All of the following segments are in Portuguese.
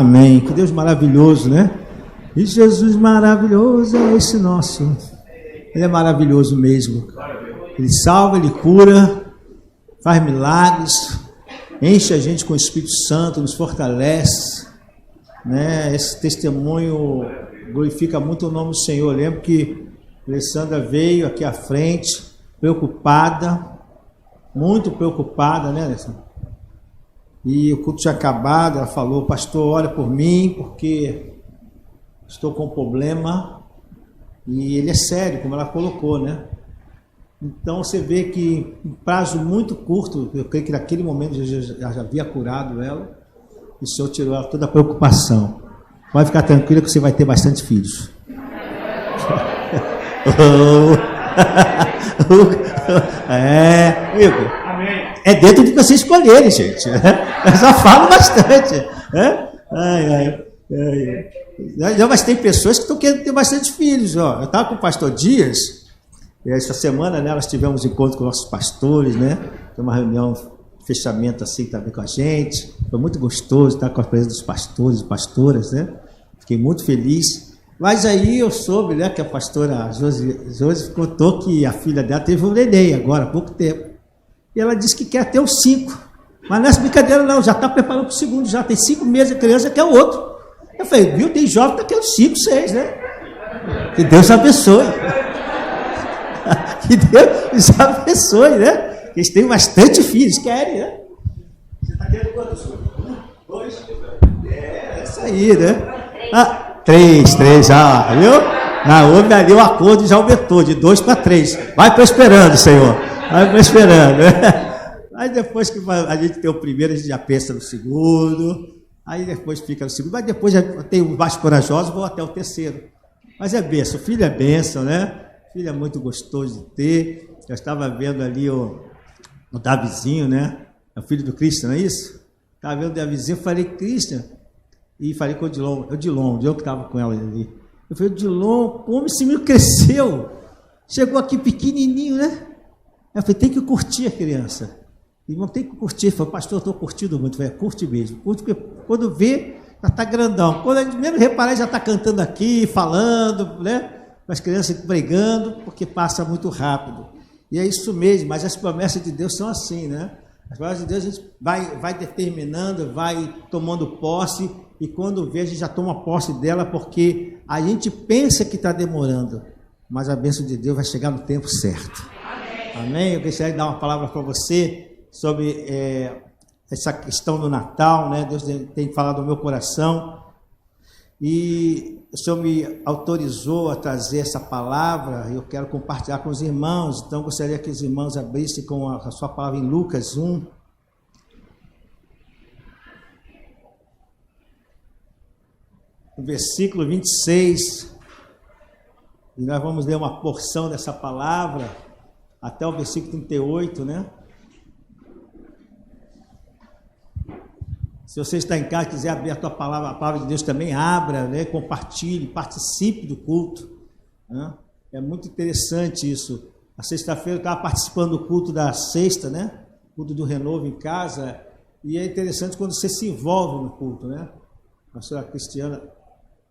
Amém. Que Deus maravilhoso, né? E Jesus maravilhoso é esse nosso. Ele é maravilhoso mesmo. Ele salva, Ele cura, faz milagres, enche a gente com o Espírito Santo, nos fortalece, né? Esse testemunho glorifica muito o nome do Senhor. Eu lembro que a Alessandra veio aqui à frente, preocupada, muito preocupada, né, Alessandra? E o culto tinha acabado, ela falou: pastor, ora por mim, porque estou com um problema, e ele é sério, como ela colocou, né? Então você vê que em prazo muito curto, eu creio que naquele momento já havia curado ela, e o Senhor tirou ela toda a preocupação. Pode ficar tranquila que você vai ter bastante filhos. Igor. É dentro do que vocês escolherem, gente. Eu só falo bastante. Não, mas tem pessoas que estão querendo ter bastante filhos. Ó. Eu estava com o pastor Dias, e essa semana, né, nós tivemos encontro com nossos pastores, né? Tem uma reunião, fechamento assim também com a gente. Foi muito gostoso estar com a presença dos pastores e pastoras, né? Fiquei muito feliz. Mas aí eu soube, né, que a pastora Josi contou que a filha dela teve um neném agora, há pouco tempo. E ela disse que quer ter os 5. Mas nessa brincadeira não, já está preparando para o segundo, já tem 5 meses, a criança quer o outro. Eu falei, viu, tem jovem que quer os 5, 6, né? Que Deus abençoe. Que Deus abençoe, né? Eles têm bastante filhos, querem, né? Você está querendo quantos? 2? É isso aí, né? 3 já, viu? Houve ali o acordo, já aumentou de 2 para 3. Vai prosperando, Senhor. Vai prosperando. Aí depois que a gente tem o primeiro, a gente já pensa no segundo. Aí depois fica no segundo. Mas depois já tem os mais corajosos, vou até o terceiro. Mas é bênção. Filho é bênção, né? Filho é muito gostoso de ter. Eu estava vendo ali o Davizinho, né? É o filho do Cristian, não é isso? Estava vendo o Davizinho, falei, Cristian. E falei com o Odilon, que estava com ela ali. Eu falei, Odilon, como esse menino cresceu? Chegou aqui pequenininho, né? Eu falei, tem que curtir a criança. Irmão, tem que curtir. Eu falei, pastor, eu estou curtindo muito. Eu falei, curte mesmo. Curte porque quando vê, já está grandão. Quando a gente menos reparar, já está cantando aqui, falando, né? Com as crianças pregando, porque passa muito rápido. E é isso mesmo, mas as promessas de Deus são assim, né? As promessas de Deus a gente vai determinando, vai tomando posse, e quando vê, a gente já toma posse dela, porque a gente pensa que está demorando, mas a bênção de Deus vai chegar no tempo certo. Amém? Eu gostaria de dar uma palavra para você sobre essa questão do Natal, né? Deus tem falado no meu coração, e o Senhor me autorizou a trazer essa palavra, e eu quero compartilhar com os irmãos. Então, eu gostaria que os irmãos abrissem com a sua palavra em Lucas 1. No versículo 26, e nós vamos ler uma porção dessa palavra, até o versículo 38, né? Se você está em casa, quiser abrir a palavra de Deus também, abra, né? Compartilhe, participe do culto, né? É muito interessante isso. A sexta-feira eu estava participando do culto da sexta, né? Culto do Renovo em casa, e é interessante quando você se envolve no culto, né? A pastora Cristiana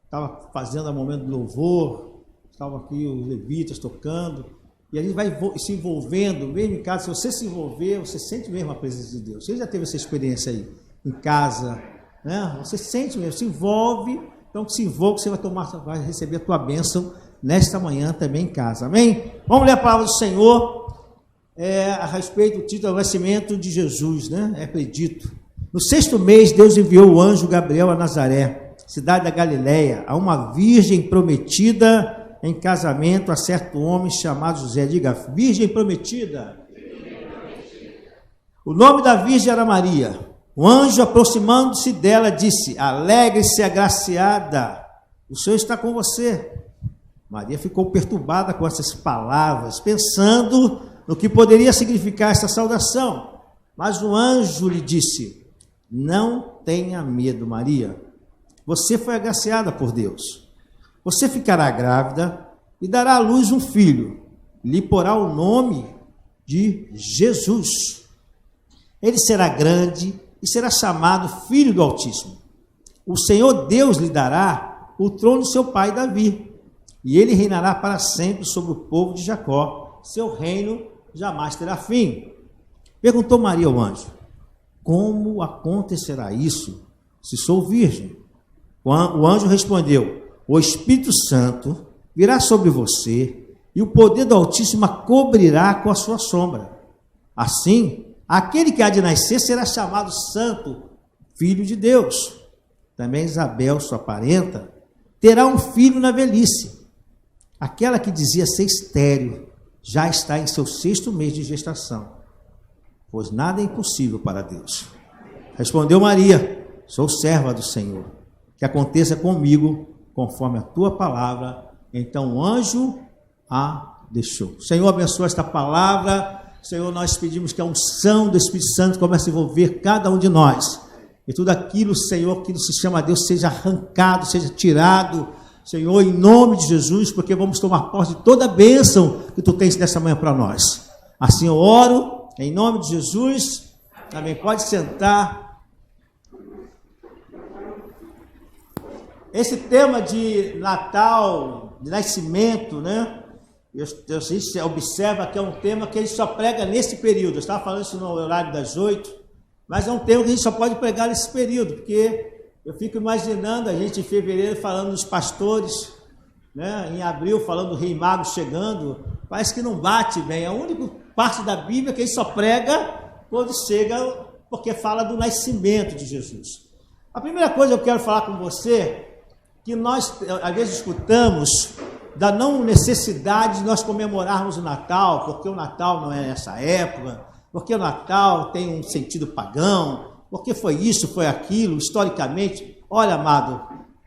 estava fazendo o momento do louvor, estavam aqui os levitas tocando, e a gente vai se envolvendo, mesmo em casa. Se você se envolver, você sente mesmo a presença de Deus. Você já teve essa experiência aí, em casa, né? Você sente mesmo, se envolve. Então, se envolve, você vai receber a tua bênção nesta manhã também em casa, amém? Vamos ler a palavra do Senhor, a respeito do título do nascimento de Jesus, né? É predito. No 6º mês, Deus enviou o anjo Gabriel a Nazaré, cidade da Galileia, a uma virgem prometida em casamento a certo homem chamado José. Diga, virgem prometida. O nome da virgem era Maria. O anjo, aproximando-se dela, disse: alegre-se, agraciada, o Senhor está com você. Maria ficou perturbada com essas palavras, pensando no que poderia significar essa saudação. Mas o anjo lhe disse: não tenha medo, Maria. Você foi agraciada por Deus. Você ficará grávida e dará à luz um filho. Lhe porá o nome de Jesus. Ele será grande e será chamado Filho do Altíssimo. o Senhor Deus lhe dará o trono de seu pai Davi, e ele reinará para sempre sobre o povo de Jacó. Seu reino jamais terá fim. Perguntou Maria ao anjo: como acontecerá isso, se sou virgem? O anjo respondeu: o Espírito Santo virá sobre você, e o poder do Altíssimo a cobrirá com a sua sombra. Assim, aquele que há de nascer será chamado Santo, Filho de Deus. Também Isabel, sua parenta, terá um filho na velhice. Aquela que dizia ser estéril já está em seu 6º mês de gestação, pois nada é impossível para Deus. Respondeu Maria: sou serva do Senhor, que aconteça comigo conforme a tua palavra. Então o anjo a deixou. Senhor, abençoa esta palavra. Senhor, nós pedimos que a unção do Espírito Santo comece a envolver cada um de nós, e tudo aquilo, Senhor, que não se chama Deus, seja arrancado, seja tirado, Senhor, em nome de Jesus, porque vamos tomar posse de toda a bênção que Tu tens nessa manhã para nós. Assim eu oro, em nome de Jesus. Amém. Pode sentar. Esse tema de Natal, de nascimento, né? A gente observa que é um tema que a gente só prega nesse período. Eu estava falando isso no horário das 8, mas é um tema que a gente só pode pregar nesse período, porque eu fico imaginando a gente em fevereiro falando dos pastores, né? Em abril falando do Rei Mago chegando. Parece que não bate bem. A única parte da Bíblia que a gente só prega quando chega, porque fala do nascimento de Jesus. A primeira coisa que eu quero falar com você, que nós às vezes escutamos da não necessidade de nós comemorarmos o Natal, porque o Natal não é nessa época, porque o Natal tem um sentido pagão, porque foi isso, foi aquilo, historicamente. Olha, amado,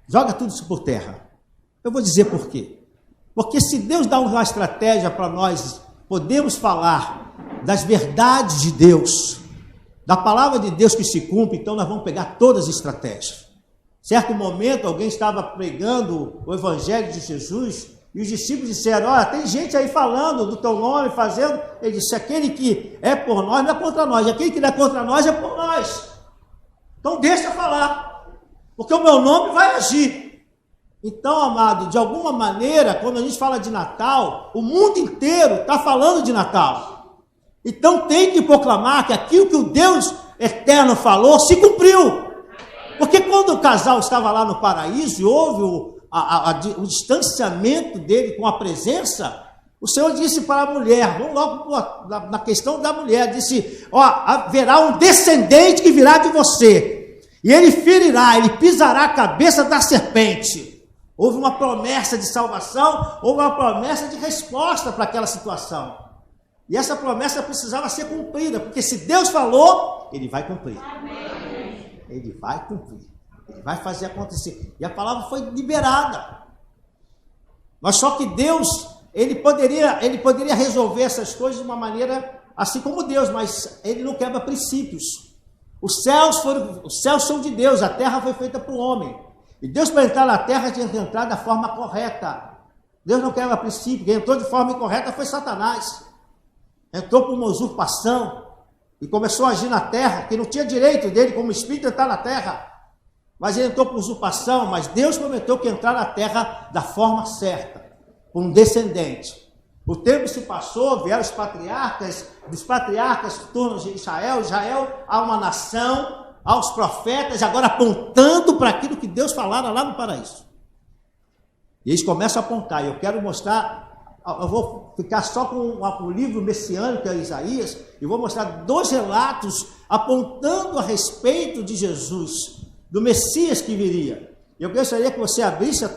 joga tudo isso por terra. Eu vou dizer por quê. Porque se Deus dá uma estratégia para nós podermos falar das verdades de Deus, da palavra de Deus que se cumpre, então nós vamos pegar todas as estratégias. Certo momento, alguém estava pregando o Evangelho de Jesus e os discípulos disseram: olha, tem gente aí falando do teu nome, fazendo. Ele disse: aquele que é por nós não é contra nós, aquele que não é contra nós é por nós. Então deixa falar, porque o meu nome vai agir. Então, amado, de alguma maneira, quando a gente fala de Natal, o mundo inteiro está falando de Natal. Então tem que proclamar que aquilo que o Deus eterno falou se cumpriu. Porque quando o casal estava lá no paraíso e houve o distanciamento dele com a presença, o Senhor disse para a mulher, vamos logo na questão da mulher, disse: ó, haverá um descendente que virá de você, e ele ferirá, ele pisará a cabeça da serpente. Houve uma promessa de salvação, houve uma promessa de resposta para aquela situação. E essa promessa precisava ser cumprida, porque se Deus falou, Ele vai cumprir. Amém. Ele vai cumprir, Ele vai fazer acontecer. E a palavra foi liberada. Mas só que Deus, Ele poderia resolver essas coisas de uma maneira assim como Deus, mas Ele não quebra princípios. Os céus são de Deus, a terra foi feita para o homem. E Deus, para entrar na terra, tinha que entrar da forma correta. Deus não quebra princípio. Quem entrou de forma incorreta foi Satanás. Entrou por uma usurpação e começou a agir na terra, que não tinha direito dele como espírito entrar na terra. Mas ele entrou por usurpação, mas Deus prometeu que entrar na terra da forma certa, por um descendente. O tempo se passou, vieram os patriarcas, dos patriarcas tornam-se Israel há uma nação, aos profetas, agora apontando para aquilo que Deus falara lá no paraíso. E eles começam a apontar, e eu quero mostrar, eu vou ficar só com o livro messiânico, que é Isaías, e vou mostrar 2 relatos apontando a respeito de Jesus, do Messias que viria. Eu gostaria que você abrisse a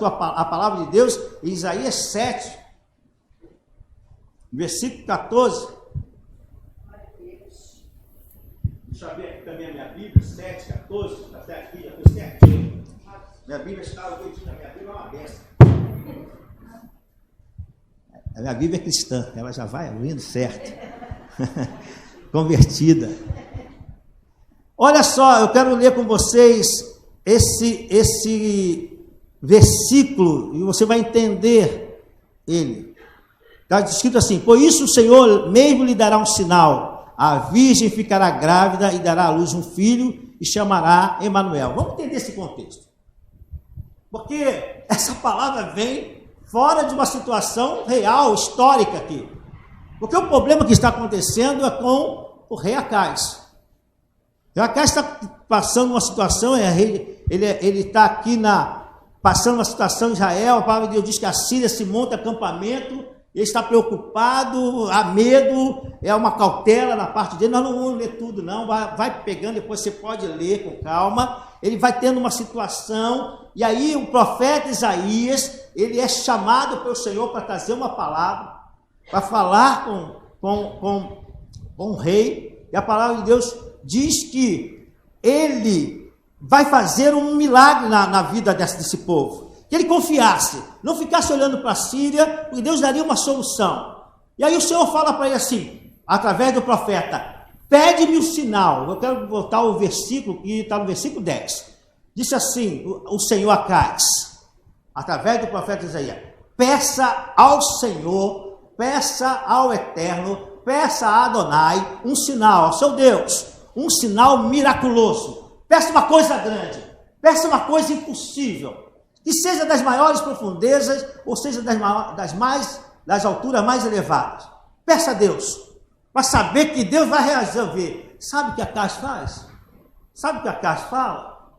palavra de Deus em Isaías 7, versículo 14. Deixa eu ver aqui também a minha Bíblia, 7, 14, está certo aqui, já foi certinho. Minha Bíblia está, o dedinho da minha Bíblia é uma benção. A minha Bíblia é cristã, ela já vai indo certo. Convertida. Olha só, eu quero ler com vocês esse versículo, e você vai entender ele. Está escrito assim: por isso o Senhor mesmo lhe dará um sinal. A virgem ficará grávida e dará à luz um filho e chamará Emanuel. Vamos entender esse contexto. Porque essa palavra vem fora de uma situação real, histórica aqui. Porque o problema que está acontecendo é com o rei Acais. O rei Acais está passando uma situação, ele está aqui passando uma situação em Israel, a palavra de Deus diz que a Síria se monta acampamento, ele está preocupado, há medo, é uma cautela na parte dele. Nós não vamos ler tudo não, vai pegando, depois você pode ler com calma. Ele vai tendo uma situação, e aí o profeta Isaías, ele é chamado pelo Senhor para trazer uma palavra, para falar com o rei, e a palavra de Deus diz que ele vai fazer um milagre na vida desse povo. Que ele confiasse, não ficasse olhando para a Síria, porque Deus daria uma solução. E aí o Senhor fala para ele assim, através do profeta: pede-me o sinal. Eu quero voltar ao versículo que está no versículo 10. Disse assim o Senhor a Acais, através do profeta Isaías: peça ao Senhor, peça ao Eterno, peça a Adonai um sinal, ao seu Deus, um sinal miraculoso. Peça uma coisa grande, peça uma coisa impossível, que seja das maiores profundezas, ou seja das alturas mais elevadas. Peça a Deus, para saber que Deus vai resolver. Sabe o que Acais faz? Sabe o que Acais fala?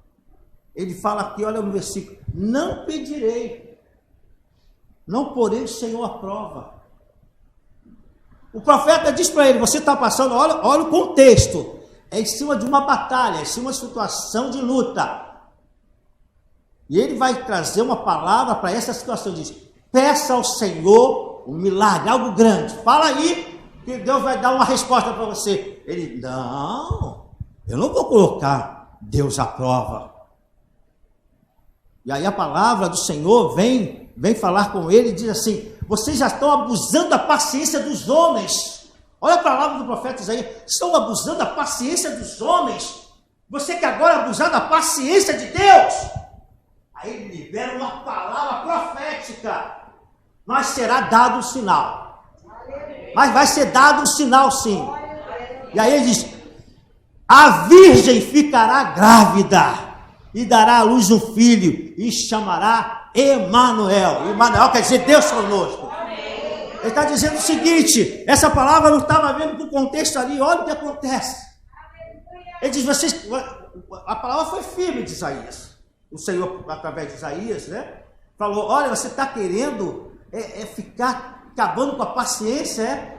Ele fala aqui, olha no versículo: não pedirei, não porei o Senhor à prova. O profeta diz para ele: você está passando, olha o contexto, é em cima de uma batalha, é em cima de uma situação de luta. E ele vai trazer uma palavra para essa situação. Diz: peça ao Senhor um milagre, algo grande. Fala aí, que Deus vai dar uma resposta para você. Ele: não, eu não vou colocar Deus à prova. E aí a palavra do Senhor vem falar com ele e diz assim: vocês já estão abusando da paciência dos homens. Olha a palavra do profeta Isaías: estão abusando da paciência dos homens. Você que agora abusar da paciência de Deus. Aí ele libera uma palavra profética: mas será dado um sinal. Mas vai ser dado um sinal, sim. E aí ele diz: a virgem ficará grávida e dará à luz um filho e chamará Emanuel. Emanuel quer dizer Deus conosco. Ele está dizendo o seguinte: essa palavra não estava vendo do contexto ali, olha o que acontece. Ele diz: a palavra foi firme de Isaías. O Senhor, através de Isaías, falou: olha, você está querendo ficar acabando com a paciência,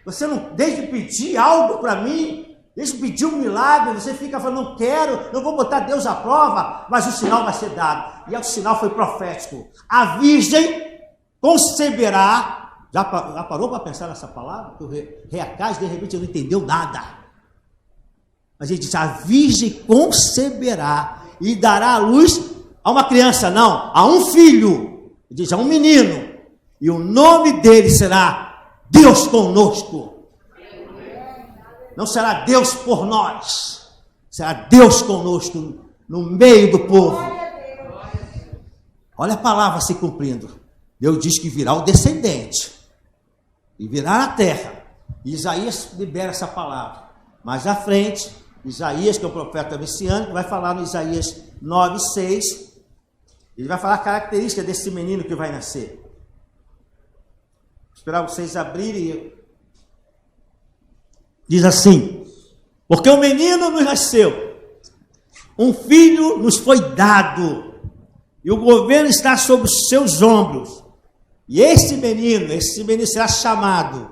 Você não deixa de pedir algo para mim, deixa de pedir um milagre, você fica falando: não quero, não vou botar Deus à prova, mas o sinal vai ser dado. E o sinal foi profético: a virgem conceberá. Já parou para pensar nessa palavra? Que o rei Acais, de repente, não entendeu nada. Mas ele disse: a virgem conceberá e dará à luz a uma criança, não, a um filho. Ele diz: a um menino. E o nome dele será Deus conosco. Não será Deus por nós, será Deus conosco no meio do povo. Olha a palavra se cumprindo. Deus diz que virá o descendente e virá na terra. Isaías libera essa palavra. Mais à frente, Isaías, que é o profeta messiânico, vai falar no Isaías 9:6. Ele vai falar a característica desse menino que vai nascer. Vou esperar vocês abrirem. Diz assim: porque um menino nos nasceu, um filho nos foi dado, e o governo está sobre os seus ombros. E esse menino será chamado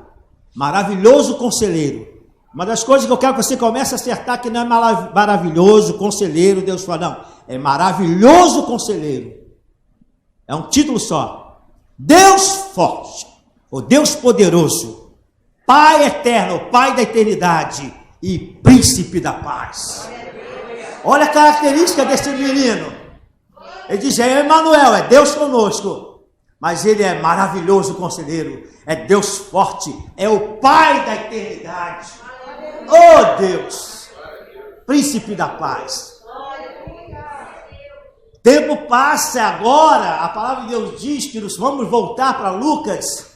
Maravilhoso Conselheiro. Uma das coisas que eu quero que você comece a acertar, que não é maravilhoso conselheiro, Deus fala, não, é Maravilhoso Conselheiro. É um título só. Deus forte, o Deus poderoso, Pai eterno, Pai da eternidade e Príncipe da paz. Olha a característica desse menino. Ele diz: é Emanuel, é Deus conosco. Mas ele é maravilhoso conselheiro, é Deus forte, é o Pai da eternidade. Oh Deus, Príncipe da paz. Tempo passa agora, a palavra de Deus diz que nós vamos voltar para Lucas.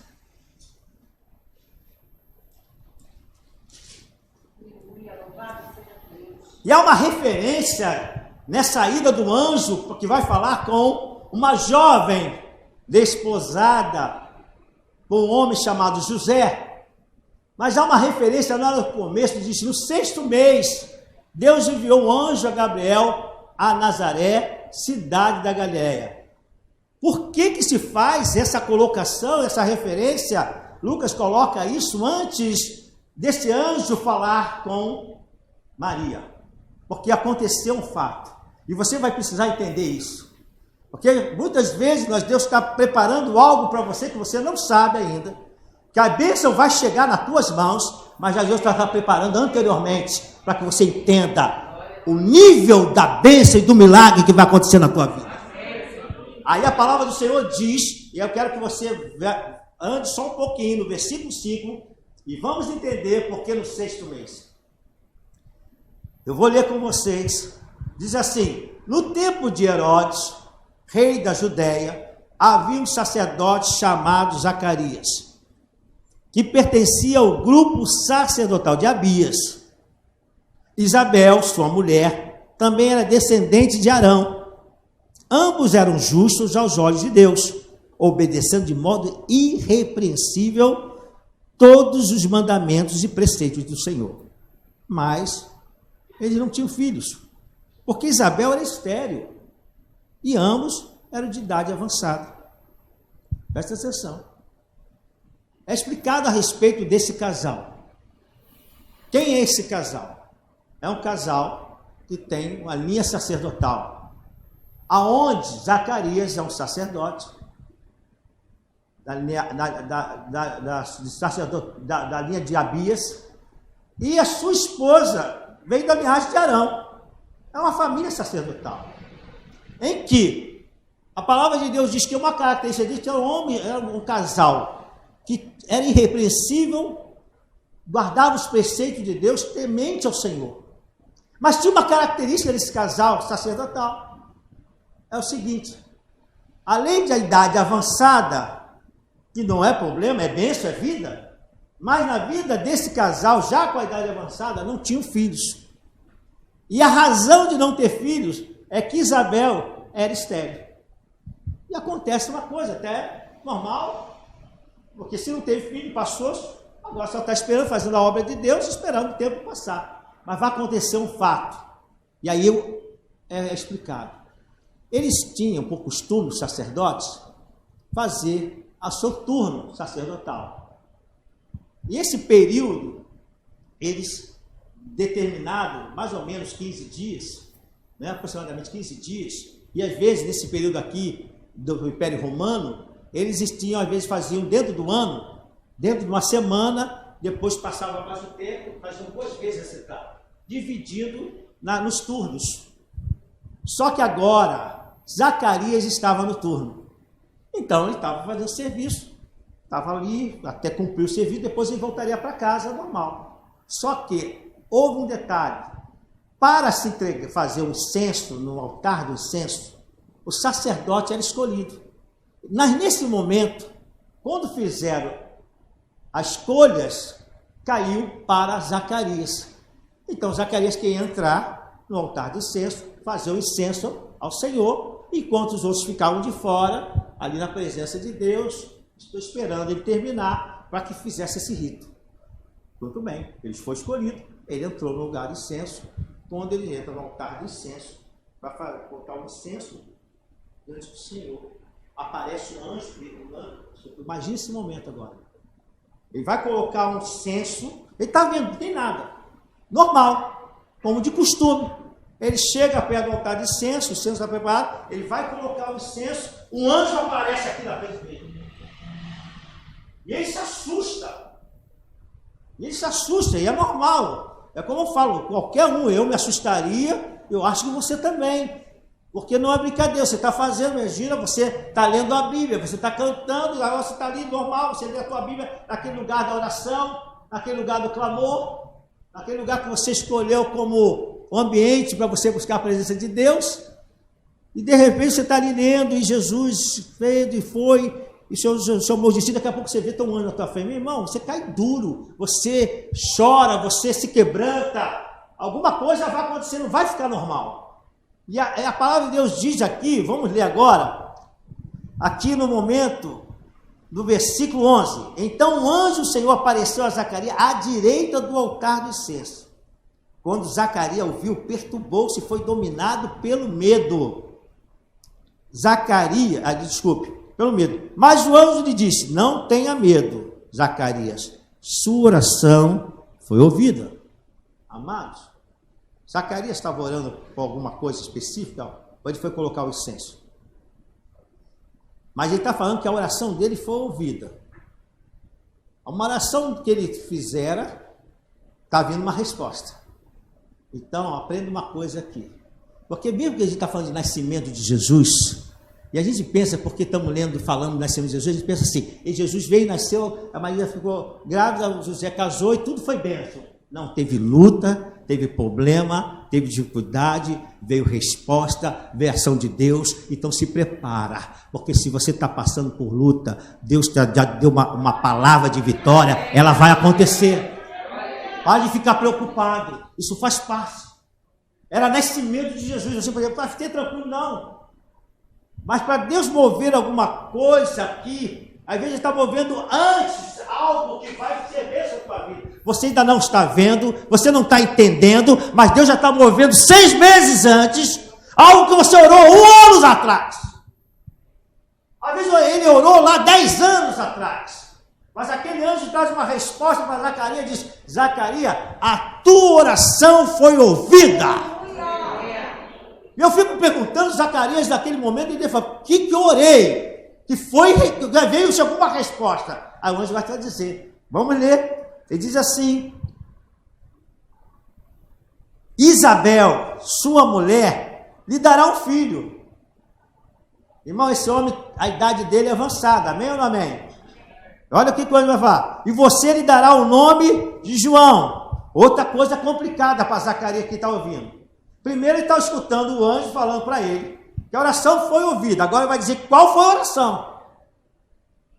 E há uma referência nessa ida do anjo que vai falar com uma jovem desposada por um homem chamado José. Mas há uma referência lá no começo, diz: no 6º mês, Deus enviou um anjo a Gabriel a Nazaré, cidade da Galileia. Por que se faz essa colocação, essa referência? Lucas coloca isso antes desse anjo falar com Maria. Porque aconteceu um fato. E você vai precisar entender isso. Porque muitas vezes Deus está preparando algo para você que você não sabe ainda. Que a bênção vai chegar nas tuas mãos, mas já Deus está preparando anteriormente para que você entenda o nível da bênção e do milagre que vai acontecer na tua vida. Aí a palavra do Senhor diz, e eu quero que você ande só um pouquinho no versículo 5, e vamos entender por que no 6º mês. Eu vou ler com vocês. Diz assim: no tempo de Herodes, rei da Judéia, havia um sacerdote chamado Zacarias, que pertencia ao grupo sacerdotal de Abias. Isabel, sua mulher, também era descendente de Arão. Ambos eram justos aos olhos de Deus, obedecendo de modo irrepreensível todos os mandamentos e preceitos do Senhor. Mas eles não tinham filhos, porque Isabel era estéril e ambos eram de idade avançada. Presta atenção. É explicado a respeito desse casal. Quem é esse casal? É um casal que tem uma linha sacerdotal, aonde Zacarias é um sacerdote da linha de Abias, e a sua esposa veio da linhagem de Arão. É uma família sacerdotal, em que a palavra de Deus diz que uma característica disso era um casal que era irrepreensível, guardava os preceitos de Deus, temente ao Senhor. Mas tinha uma característica desse casal sacerdotal. É o seguinte: além da idade avançada, que não é problema, é bênção, é vida, mas na vida desse casal, já com a idade avançada, não tinham filhos. E a razão de não ter filhos é que Isabel era estéril. E acontece uma coisa até normal, porque se não teve filho, passou, agora só está esperando, fazendo a obra de Deus, esperando o tempo passar. Mas vai acontecer um fato, e aí é explicado. Eles tinham, por costume, os sacerdotes, fazer a seu turno sacerdotal. E esse período, eles determinaram mais ou menos 15 dias, né, aproximadamente 15 dias, e às vezes, nesse período aqui do Império Romano, eles tinham, às vezes, faziam dentro do ano, dentro de uma semana, depois passavam mais um tempo, faziam 2 vezes essa etapa, dividido nos turnos. Só que agora, Zacarias estava no turno. Então, ele estava fazendo serviço, estava ali, até cumprir o serviço, depois ele voltaria para casa, normal. Só que houve um detalhe: para se fazer o incenso, no altar do incenso, o sacerdote era escolhido. Mas nesse momento, quando fizeram as escolhas, caiu para Zacarias. Então Zacarias queria entrar no altar do incenso, fazer o incenso ao Senhor, enquanto os outros ficavam de fora, ali na presença de Deus, estou esperando ele terminar para que fizesse esse rito. Muito bem, ele foi escolhido, ele entrou no lugar do incenso. Quando ele entra no altar do incenso, para colocar o incenso diante do Senhor, aparece um anjo. Imagina esse momento agora. Ele vai colocar um incenso, ele está vendo, não tem nada. Normal, como de costume. Ele chega perto do altar de incenso, o incenso está preparado, ele vai colocar o incenso, um anjo aparece aqui na frente dele. E ele se assusta. E é normal. É como eu falo, qualquer um, eu me assustaria, eu acho que você também. Porque não é brincadeira, você está fazendo, imagina, você está lendo a Bíblia, você está cantando, agora você está ali normal, você lê a tua Bíblia naquele lugar da oração, naquele lugar do clamor, naquele lugar que você escolheu como o ambiente para você buscar a presença de Deus, e de repente você está ali lendo, e Jesus fez e foi, e o Senhor disse, daqui a pouco você vê tão anjo na tua frente, meu irmão, você cai duro, você chora, você se quebranta, alguma coisa vai acontecer, não vai ficar normal. E a palavra de Deus diz aqui, vamos ler agora, aqui no momento do versículo 11. Então o anjo do Senhor apareceu a Zacarias à direita do altar do incenso. Quando Zacarias o viu, perturbou-se e foi dominado pelo medo. Pelo medo. Mas o anjo lhe disse: não tenha medo, Zacarias, sua oração foi ouvida. Amados, Zacarias estava orando por alguma coisa específica, ou ele foi colocar o incenso? Mas ele está falando que a oração dele foi ouvida. Uma oração que ele fizera, está vindo uma resposta. Então, aprenda uma coisa aqui. Porque mesmo que a gente está falando de nascimento de Jesus, e a gente pensa, porque estamos lendo, falando do nascimento de Jesus, a gente pensa assim, e Jesus veio, nasceu, a Maria ficou grávida, o José casou e tudo foi bênção. Não, teve luta, teve problema, teve dificuldade, veio resposta, veio ação de Deus. Então se prepara, porque se você está passando por luta, Deus já deu uma palavra de vitória, ela vai acontecer. Pode ficar preocupado, isso faz parte. Era nascimento de Jesus, você pode dizer, fique tranquilo, não. Mas para Deus mover alguma coisa aqui, às vezes está movendo antes algo que vai ser bênção na tua vida. Você ainda não está vendo, você não está entendendo, mas Deus já está movendo 6 meses antes, algo que você orou 1 ano atrás. Às vezes ele orou lá 10 anos atrás. Mas aquele anjo traz uma resposta para Zacarias e diz: Zacarias, a tua oração foi ouvida. E eu fico perguntando, Zacarias, naquele momento, ele fala: o que eu orei? Que veio alguma resposta. Aí o anjo vai te dizer, vamos ler. Ele diz assim: Isabel, sua mulher, lhe dará um filho. Irmão, esse homem, a idade dele é avançada, amém ou não amém? Olha o que o anjo vai falar. E você lhe dará o nome de João. Outra coisa complicada para Zacarias que está ouvindo. Primeiro ele está escutando o anjo falando para ele que a oração foi ouvida. Agora ele vai dizer qual foi a oração.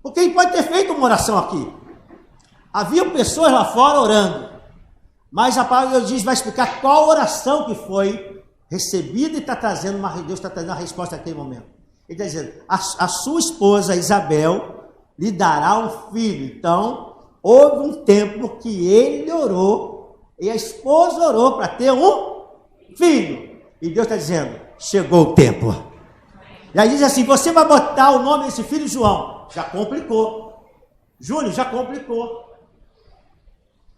Porque ele pode ter feito uma oração aqui. Havia pessoas lá fora orando. Mas a palavra de Deus diz, vai explicar qual oração que foi recebida e está trazendo Deus está trazendo a resposta naquele momento. Ele está dizendo, a sua esposa Isabel lhe dará um filho. Então, houve um tempo que ele orou e a esposa orou para ter um filho. E Deus está dizendo, chegou o tempo. E aí diz assim, você vai botar o nome desse filho João. Já complicou. Júnior, já complicou.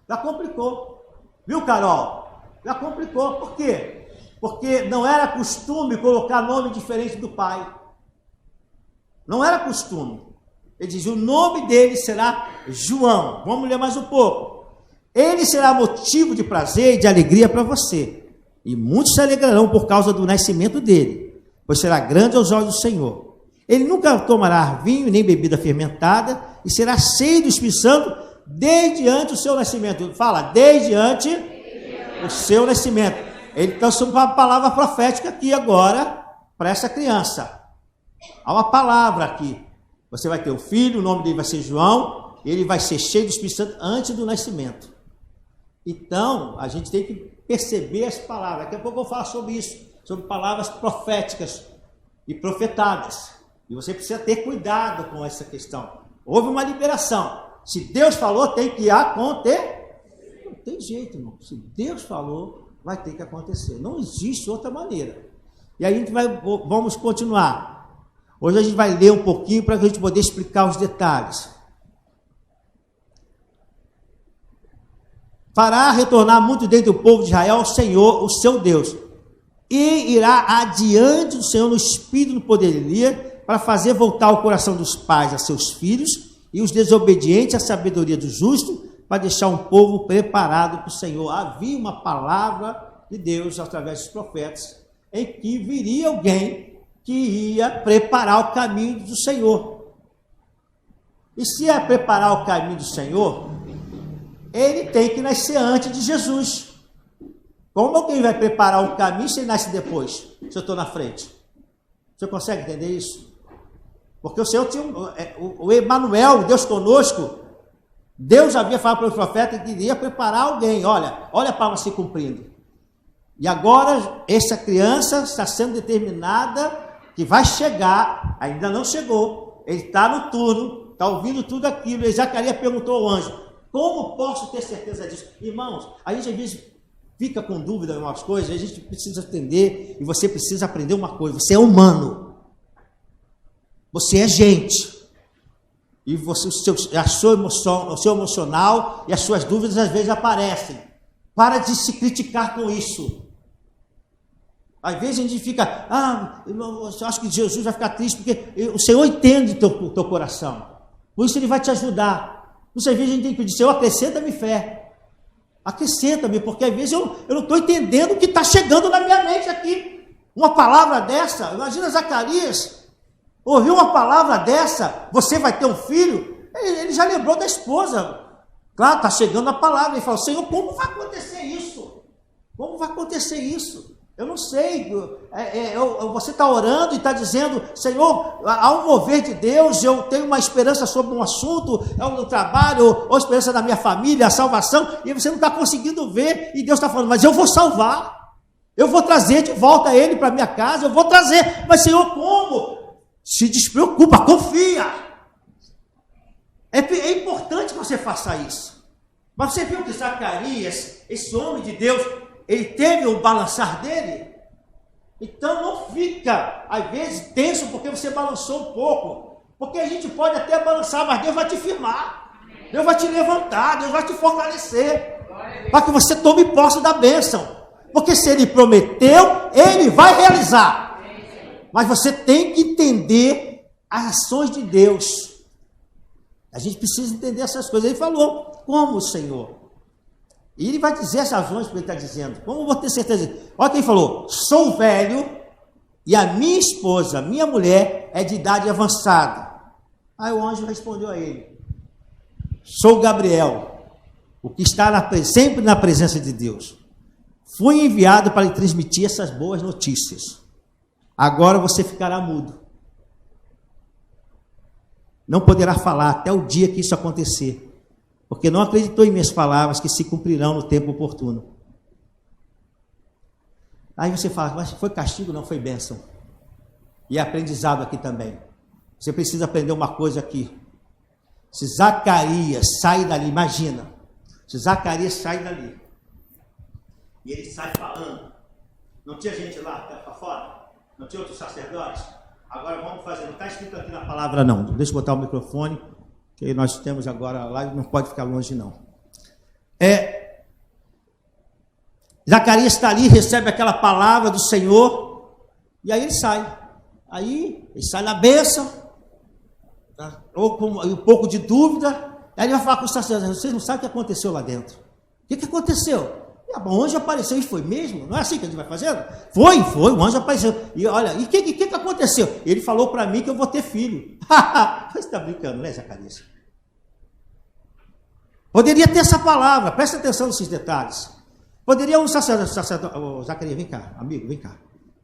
Já complicou. Viu, Carol? Já complicou. Por quê? Porque não era costume colocar nome diferente do pai. Não era costume. Ele diz, o nome dele será João. Vamos ler mais um pouco. Ele será motivo de prazer e de alegria para você. E muitos se alegrarão por causa do nascimento dele, pois será grande aos olhos do Senhor. Ele nunca tomará vinho nem bebida fermentada e será cheio do Espírito Santo desde antes do seu nascimento. Fala, desde antes o seu nascimento. Ele transforma uma palavra profética aqui agora para essa criança. Há uma palavra aqui. Você vai ter um filho, o nome dele vai ser João, ele vai ser cheio do Espírito Santo antes do nascimento. Então, a gente tem que perceber as palavras. Daqui a pouco eu vou falar sobre isso, sobre palavras proféticas e profetadas. E você precisa ter cuidado com essa questão. Houve uma liberação. Se Deus falou, tem que acontecer. Não tem jeito, irmão. Se Deus falou, vai ter que acontecer. Não existe outra maneira. E aí vamos continuar. Hoje a gente vai ler um pouquinho para a gente poder explicar os detalhes. Fará retornar muito dentro do povo de Israel ao Senhor, o seu Deus, e irá adiante do Senhor no espírito do poder de Elias, para fazer voltar o coração dos pais a seus filhos, e os desobedientes à sabedoria do justo, para deixar um povo preparado para o Senhor. Havia uma palavra de Deus, através dos profetas, em que viria alguém que ia preparar o caminho do Senhor. E se é preparar o caminho do Senhor, ele tem que nascer antes de Jesus. Como alguém vai preparar o caminho se ele nasce depois? Se eu estou na frente. Você consegue entender isso? Porque o Senhor tinha o Emanuel, Deus conosco. Deus havia falado para o profeta que iria preparar alguém. Olha a palavra se cumprindo. E agora, essa criança está sendo determinada que vai chegar, ainda não chegou, ele está no turno, está ouvindo tudo aquilo, e Zacarias perguntou ao anjo, como posso ter certeza disso? Irmãos, a gente às vezes fica com dúvida em algumas coisas, a gente precisa entender, e você precisa aprender uma coisa, você é humano, você é gente, e você, o seu emocional e as suas dúvidas às vezes aparecem, para de se criticar com isso. Às vezes a gente fica, eu acho que Jesus vai ficar triste, porque o Senhor entende o teu coração, por isso Ele vai te ajudar. Por isso às vezes a gente tem que pedir, Senhor, acrescenta-me fé, acrescenta-me, porque às vezes eu não estou entendendo o que está chegando na minha mente aqui. Uma palavra dessa, imagina Zacarias, ouviu uma palavra dessa, você vai ter um filho, ele já lembrou da esposa, claro, está chegando a palavra, ele fala, Senhor, como vai acontecer isso? Como vai acontecer isso? Eu não sei, você está orando e está dizendo, Senhor, há um mover de Deus, eu tenho uma esperança sobre um assunto, é o trabalho, ou a esperança da minha família, a salvação, e você não está conseguindo ver, e Deus está falando, mas eu vou salvar, eu vou trazer de volta ele para minha casa, eu vou trazer, mas Senhor, como? Se despreocupa, confia. É importante que você faça isso. Mas você viu que Zacarias, esse homem de Deus, ele teve o balançar dele? Então não fica, às vezes, tenso porque você balançou um pouco. Porque a gente pode até balançar, mas Deus vai te firmar. Deus vai te levantar, Deus vai te fortalecer. Para que você tome posse da bênção. Porque se Ele prometeu, Ele vai realizar. Mas você tem que entender as ações de Deus. A gente precisa entender essas coisas. Ele falou, como, Senhor? E ele vai dizer as razões que ele está dizendo. Como eu vou ter certeza? Olha quem falou, sou velho e a minha esposa, minha mulher, é de idade avançada. Aí o anjo respondeu a ele, sou Gabriel, o que está sempre na presença de Deus. Fui enviado para lhe transmitir essas boas notícias. Agora você ficará mudo. Não poderá falar até o dia que isso acontecer, porque não acreditou em minhas palavras que se cumprirão no tempo oportuno. Aí você fala, mas foi castigo? Não, foi bênção. E é aprendizado aqui também. Você precisa aprender uma coisa aqui. Se Zacarias sai dali, imagina, se Zacarias sai dali, e ele sai falando, não tinha gente lá para fora? Não tinha outros sacerdotes? Agora vamos fazer, não está escrito aqui na palavra não, deixa eu botar o microfone, que nós temos agora lá e não pode ficar longe não. Zacarias está ali, recebe aquela palavra do Senhor, e aí ele sai. Aí ele sai na bênção, tá? Ou com um pouco de dúvida, aí ele vai falar com os sacerdotes, vocês não sabem o que aconteceu lá dentro. O que aconteceu? O anjo apareceu, e foi mesmo? Não é assim que a gente vai fazendo? Foi, o anjo apareceu. E olha, e o que aconteceu? Ele falou para mim que eu vou ter filho. Você está brincando, né, Zacarias? Poderia ter essa palavra, presta atenção nesses detalhes. Poderia um sacerdote, Zacarias, vem cá, amigo, vem cá.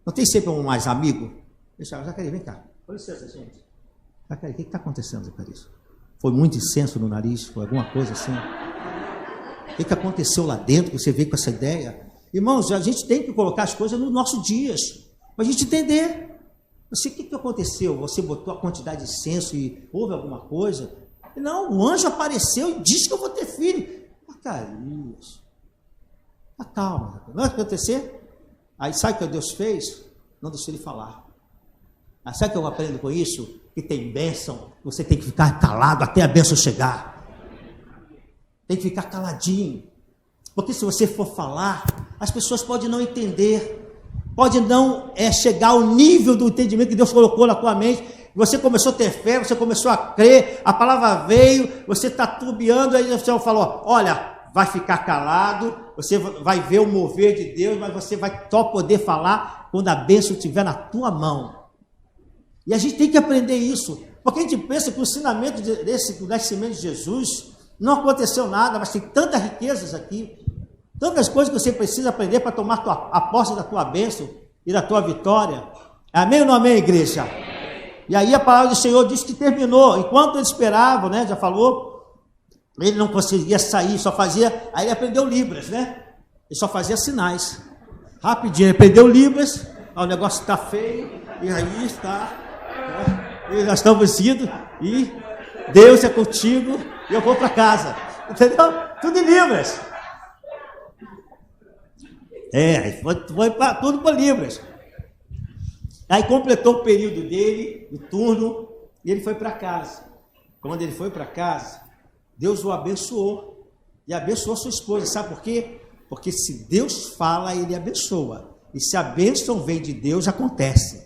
Não tem sempre um mais amigo? Deixa, Zacarias, vem cá. Com licença, gente. Zacarias, o que está acontecendo, Zacarias? Foi muito incenso no nariz? Foi alguma coisa assim? O que aconteceu lá dentro, que você veio com essa ideia? Irmãos, a gente tem que colocar as coisas nos nossos dias, para a gente entender. O que aconteceu? Você botou a quantidade de incenso e houve alguma coisa? Não, o anjo apareceu e disse que eu vou ter filho. Zacarias, calma, não vai acontecer? Aí sabe o que Deus fez? Não deixou ele falar. Mas sabe o que eu aprendo com isso? Que tem bênção, você tem que ficar calado até a bênção chegar. Tem que ficar caladinho, porque se você for falar, as pessoas podem não entender, pode não chegar ao nível do entendimento que Deus colocou na tua mente. Você começou a ter fé, você começou a crer, a palavra veio, você está turbiando, aí o Senhor falou, olha, vai ficar calado, você vai ver o mover de Deus, mas você vai só poder falar quando a bênção estiver na tua mão. E a gente tem que aprender isso, porque a gente pensa que o ensinamento do nascimento de Jesus não aconteceu nada, mas tem tantas riquezas aqui, tantas coisas que você precisa aprender para tomar a posse da tua bênção e da tua vitória. Amém ou não amém, igreja? E aí a palavra do Senhor diz que terminou, enquanto ele esperava, né, já falou, ele não conseguia sair, só fazia, aí ele aprendeu Libras, né? Ele só fazia sinais. Rapidinho, ele aprendeu Libras, o negócio está feio, e aí está, né? E nós estamos indo, e Deus é contigo, e eu vou para casa. Entendeu? Tudo em Libras. Foi tudo para Libras. Aí completou o período dele, o turno, e ele foi para casa. Quando ele foi para casa, Deus o abençoou. E abençoou sua esposa. Sabe por quê? Porque se Deus fala, ele abençoa. E se a bênção vem de Deus, acontece.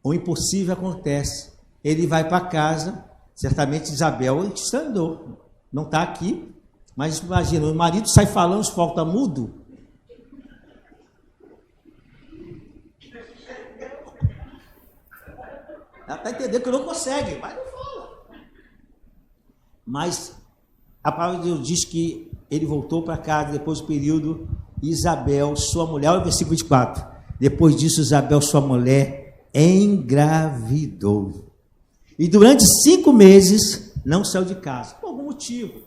O impossível acontece. Ele vai para casa, certamente Isabel estandou. Não está aqui, mas imagina, o marido sai falando, falta mudo. Ela está entendendo que não consegue, mas não fala. Mas a palavra de Deus diz que ele voltou para casa depois do período. Isabel, sua mulher, olha o versículo 24. Depois disso, Isabel, sua mulher, engravidou. E durante 5 meses não saiu de casa, por algum motivo.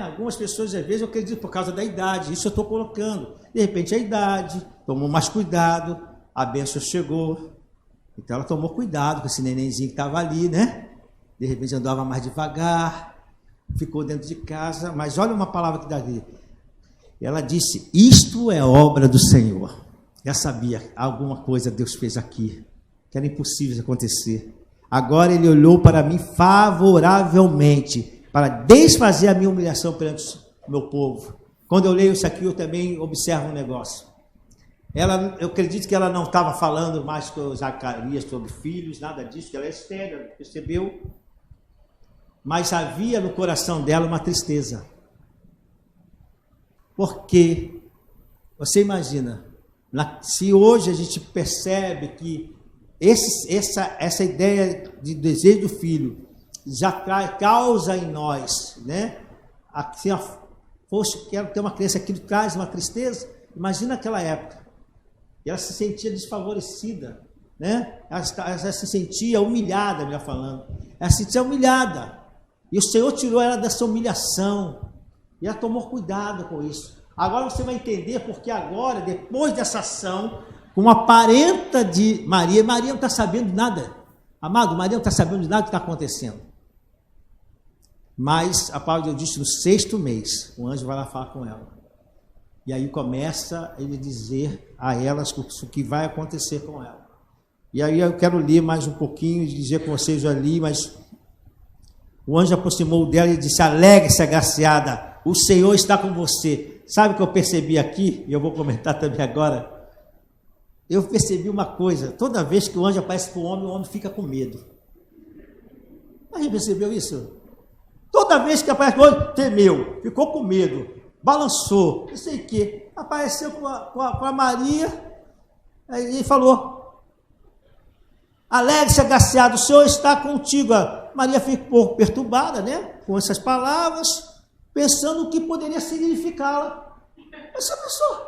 Algumas pessoas, às vezes, eu acredito por causa da idade, isso eu estou colocando. De repente, a idade, tomou mais cuidado, a bênção chegou. Então, ela tomou cuidado com esse nenenzinho que estava ali, né? De repente, andava mais devagar, ficou dentro de casa. Mas olha uma palavra que dá ali. Ela disse, isto é obra do Senhor. Já sabia, alguma coisa Deus fez aqui, que era impossível de acontecer. Agora ele olhou para mim favoravelmente, para desfazer a minha humilhação perante o meu povo. Quando eu leio isso aqui, eu também observo um negócio. Eu acredito que ela não estava falando mais com Zacarias sobre filhos, nada disso, que ela é estéril, percebeu? Mas havia no coração dela uma tristeza. Porque, você imagina, se hoje a gente percebe que essa ideia de desejo do filho já causa em nós, né? Assim, poxa, quero ter uma criança, aquilo traz uma tristeza. Imagina aquela época. E ela se sentia desfavorecida, né? Ela se sentia humilhada, melhor falando. Ela se sentia humilhada. E o Senhor tirou ela dessa humilhação. E ela tomou cuidado com isso. Agora você vai entender porque agora, depois dessa ação, com a parenta de Maria, Maria não está sabendo de nada. Amado, Maria não está sabendo de nada que está acontecendo. Mas a palavra de Deus diz, no 6º mês, o anjo vai lá falar com ela. E aí começa ele dizer a elas o que vai acontecer com ela. E aí eu quero ler mais um pouquinho, dizer com vocês, já li, mas o anjo aproximou dela e disse, alegre-se, agraciada, o Senhor está com você. Sabe o que eu percebi aqui? E eu vou comentar também agora. Eu percebi uma coisa, toda vez que o anjo aparece para o homem fica com medo. Mas já percebeu isso? Toda vez que aparece o anjo, temeu, ficou com medo. Balançou, não sei o quê, apareceu com a Maria, e falou, alegre-se, agraciado, o Senhor está contigo. A Maria ficou perturbada, né, com essas palavras, pensando o que poderia significá-la. Mas você pensou,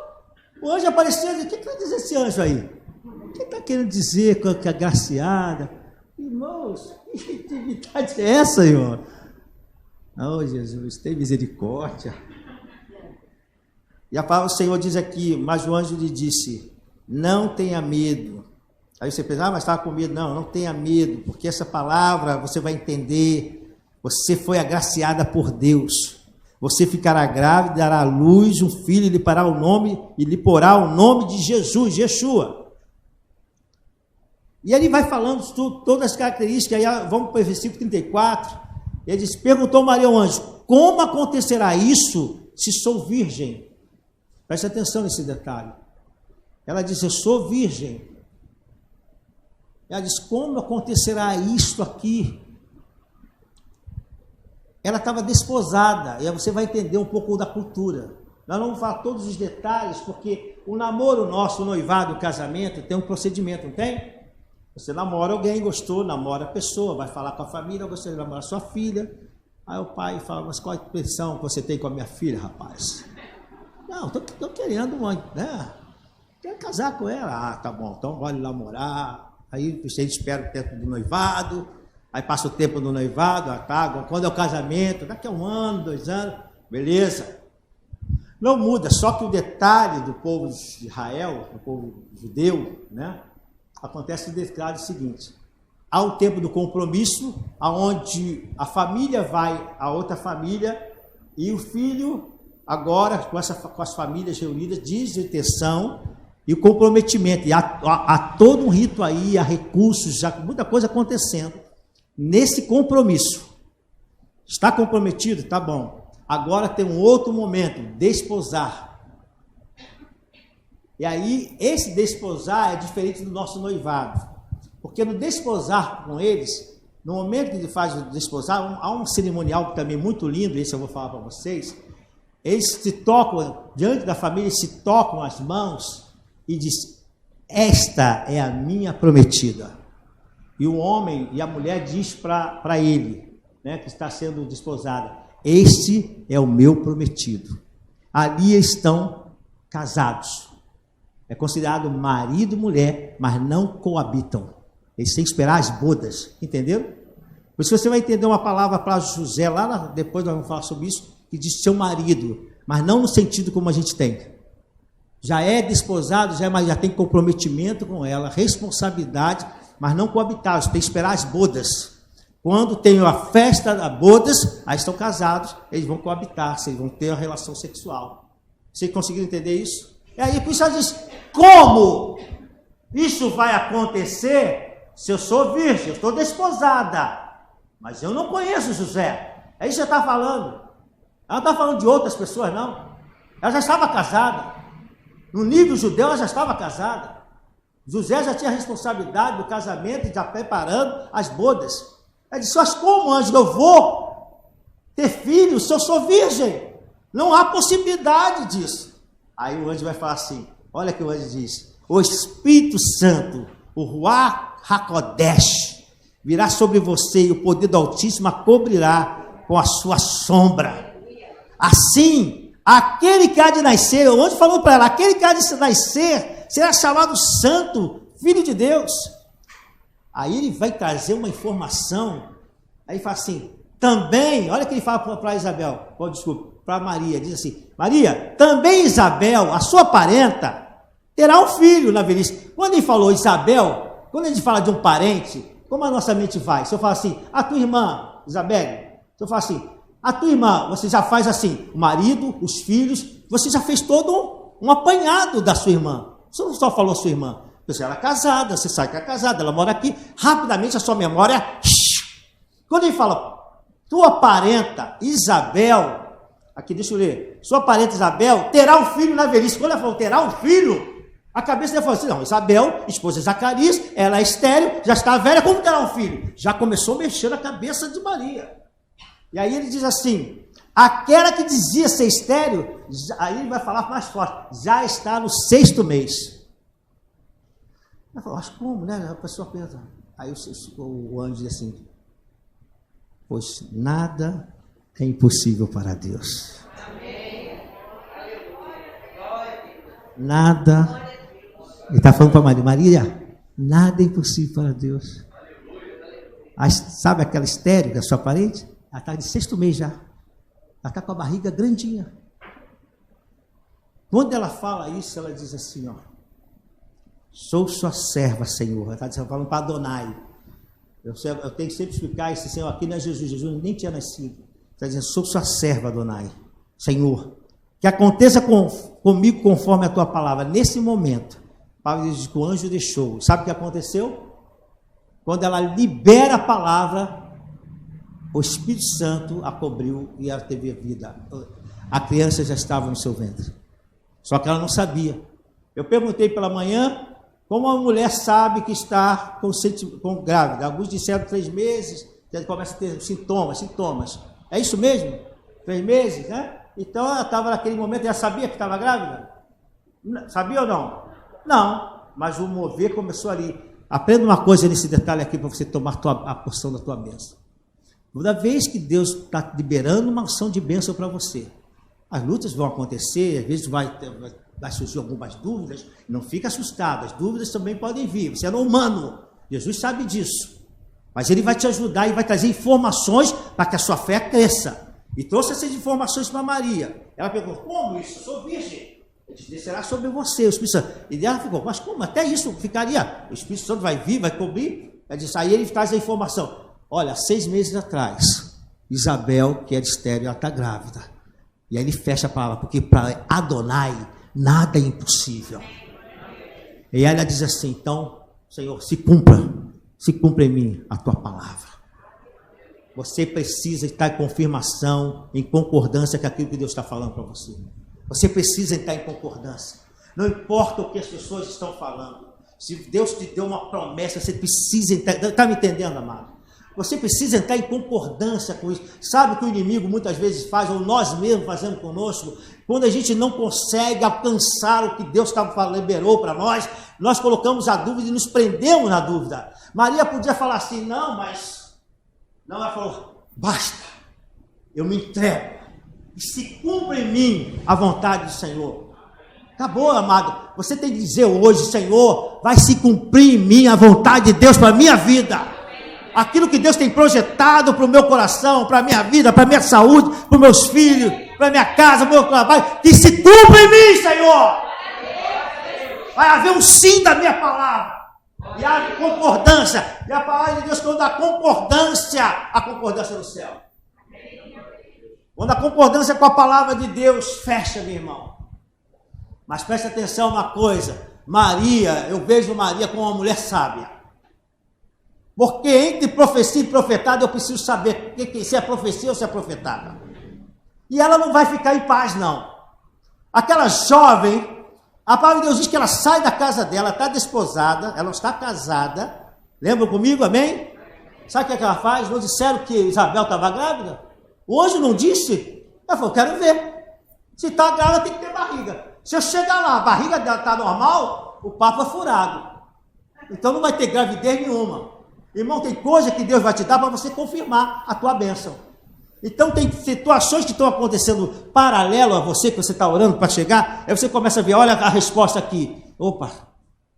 o anjo apareceu e disse, o que quer dizer esse anjo aí? O que está querendo dizer com a agraciada? Irmãos, que intimidade é essa, Senhor? Oh, Jesus, tem misericórdia. E a palavra do Senhor diz aqui, mas o anjo lhe disse, não tenha medo. Aí você pensa, mas estava com medo. Não tenha medo, porque essa palavra você vai entender. Você foi agraciada por Deus. Você ficará grávida, dará à luz um filho e lhe porá o nome de Jesus, Yeshua. E ele vai falando todas as características. Aí vamos para o versículo 34. Ele diz, perguntou Maria ao anjo, como acontecerá isso se sou virgem? Preste atenção nesse detalhe. Ela diz, eu sou virgem. Ela diz, como acontecerá isto aqui? Ela estava desposada, e aí você vai entender um pouco da cultura. Nós não vamos falar todos os detalhes, porque o namoro nosso, o noivado, o casamento, tem um procedimento, não tem? Você namora alguém, gostou, namora a pessoa, vai falar com a família, você namora a sua filha. Aí o pai fala, mas qual a impressão que você tem com a minha filha, rapaz? Não, estou querendo, né? Quero casar com ela. Ah, tá bom, então vale namorar. Aí você espera o tempo do noivado, aí passa o tempo do noivado, tá, quando é o casamento, daqui a 1 ano, 2 anos, beleza. Não muda, só que o detalhe do povo de Israel, do povo judeu, né? acontece o declaro seguinte: há o tempo do compromisso, aonde a família vai a outra família e o filho, agora com as famílias reunidas, diz a intenção e o comprometimento. E há todo um rito aí, há recursos, já muita coisa acontecendo nesse compromisso. Está comprometido? Tá bom. Agora tem um outro momento, desposar. E aí, esse desposar é diferente do nosso noivado. Porque no desposar com eles, no momento que ele faz o desposar, há um cerimonial também muito lindo, esse eu vou falar para vocês. Eles se tocam, diante da família, se tocam as mãos e diz: esta é a minha prometida. E o homem e a mulher diz para ele, né, que está sendo desposada: este é o meu prometido. Ali estão casados. É considerado marido e mulher, mas não coabitam. Eles têm que esperar as bodas, entenderam? Por isso você vai entender uma palavra para José, depois nós vamos falar sobre isso, que diz seu marido, mas não no sentido como a gente tem. Já é desposado, já tem comprometimento com ela, responsabilidade, mas não coabitar, você tem que esperar as bodas. Quando tem a festa das bodas, aí estão casados, eles vão coabitar, eles vão ter uma relação sexual. Vocês conseguiram entender isso? E aí, por isso ela diz: como isso vai acontecer se eu sou virgem, eu estou desposada, mas eu não conheço José? É isso que você está falando. Ela não está falando de outras pessoas, não. Ela já estava casada. No nível judeu, ela já estava casada. José já tinha a responsabilidade do casamento e já preparando as bodas. Ela disse: mas como, anjo, eu vou ter filho se eu sou virgem? Não há possibilidade disso. Aí o anjo vai falar assim, olha que o anjo diz: o Espírito Santo, o Ruach HaKodesh, virá sobre você e o poder do Altíssimo a cobrirá com a sua sombra. Assim, aquele que há de nascer, o anjo falou para ela, aquele que há de nascer será chamado Santo, Filho de Deus. Aí ele vai trazer uma informação, aí fala assim, também, olha o que ele fala para Isabel, para Maria, diz assim: Maria, também Isabel, a sua parenta, terá um filho na velhice. Quando ele falou Isabel, quando a gente fala de um parente, como a nossa mente vai? Se eu falar assim, a tua irmã, Isabel, se eu falar assim, a tua irmã, você já faz assim, o marido, os filhos, você já fez todo um apanhado da sua irmã. Você não só falou sua irmã, você era casada, você sabe que é casada, ela mora aqui, rapidamente a sua memória... Quando ele fala, tua parenta Isabel, aqui deixa eu ler, sua parenta Isabel terá um filho na velhice. Quando ela falou terá um filho, a cabeça dela falou assim, não, Isabel, esposa de Zacarias, ela é estéril, já está velha, como terá um filho? Já começou a mexer na cabeça de Maria. E aí ele diz assim, aquela que dizia ser estéril, aí ele vai falar mais forte, já está no 6º mês. Ela falou, mas como, né? A pessoa pensa. Aí o anjo diz assim, pois nada é impossível para Deus. Nada. Ele está falando para Maria, Maria, nada é impossível para Deus. Sabe aquela estéril da sua parente? Ela está de 6º mês já. Ela está com a barriga grandinha. Quando ela fala isso, ela diz assim, ó, sou sua serva, Senhor. Ela está falando para Adonai. Eu tenho que sempre explicar esse Senhor aqui não é Jesus. Jesus nem tinha nascido. Está dizendo, sou sua serva, Adonai. Senhor, que aconteça comigo conforme a tua palavra. Nesse momento, Paulo diz que o anjo deixou. Sabe o que aconteceu? Quando ela libera a palavra, o Espírito Santo a cobriu e ela teve vida. A criança já estava no seu ventre. Só que ela não sabia. Eu perguntei pela manhã, como a mulher sabe que está com grávida? Alguns disseram 3 meses, já começa a ter sintomas. É isso mesmo? 3 meses, né? Então ela estava naquele momento, ela sabia que estava grávida? Sabia ou não? Não, mas o mover começou ali. Aprenda uma coisa nesse detalhe aqui para você tomar a porção da tua bênção. Toda vez que Deus está liberando uma ação de bênção para você, as lutas vão acontecer, às vezes vai surgir algumas dúvidas, não fica assustado, as dúvidas também podem vir, você é humano, Jesus sabe disso, mas Ele vai te ajudar e vai trazer informações para que a sua fé cresça. E trouxe essas informações para Maria. Ela perguntou, como isso? Eu sou virgem. Ele descerá sobre você, o Espírito Santo. E ela ficou, mas como? Até isso ficaria? O Espírito Santo vai vir, vai cobrir? Ela disse, aí ele traz a informação. Olha, 6 meses atrás, Isabel, que era estéril, ela está grávida. E aí ele fecha a palavra, porque para Adonai, nada é impossível. E aí ela diz assim, então, Senhor, se cumpra em mim a tua palavra. Você precisa estar em confirmação, em concordância com aquilo que Deus está falando para você. Você precisa estar em concordância. Não importa o que as pessoas estão falando. Se Deus te deu uma promessa, você precisa entrar. Está me entendendo, amado? Você precisa entrar em concordância com isso. Sabe o que o inimigo muitas vezes faz, ou nós mesmos fazemos conosco? Quando a gente não consegue alcançar o que Deus liberou para nós, nós colocamos a dúvida e nos prendemos na dúvida. Maria podia falar assim, não, mas... Não, ela falou, basta, eu me entrego. E se cumpre em mim a vontade do Senhor. Acabou, amado. Você tem que dizer hoje, Senhor, vai se cumprir em mim a vontade de Deus para a minha vida. Aquilo que Deus tem projetado para o meu coração, para a minha vida, para a minha saúde, para os meus filhos, para a minha casa, para o meu trabalho, que se cumpra em mim, Senhor. Vai haver um sim da minha palavra. E a concordância. E a palavra de Deus, quando a concordância no céu. Quando a concordância com a palavra de Deus fecha, meu irmão. Mas preste atenção uma coisa. Maria, eu vejo Maria como uma mulher sábia. Porque entre profecia e profetada eu preciso saber se é profecia ou se é profetada. E ela não vai ficar em paz, não. Aquela jovem, a palavra de Deus diz que ela sai da casa dela, está desposada, ela está casada. Lembram comigo, amém? Sabe o que ela faz? Não disseram que Isabel estava grávida? Hoje não disse? Ela falou, quero ver. Se está grávida tem que ter barriga. Se eu chegar lá, a barriga dela está normal, o papo é furado. Então não vai ter gravidez nenhuma. Irmão, tem coisa que Deus vai te dar para você confirmar a tua bênção. Então tem situações que estão acontecendo paralelo a você, que você está orando para chegar, aí você começa a ver, olha a resposta aqui. Opa!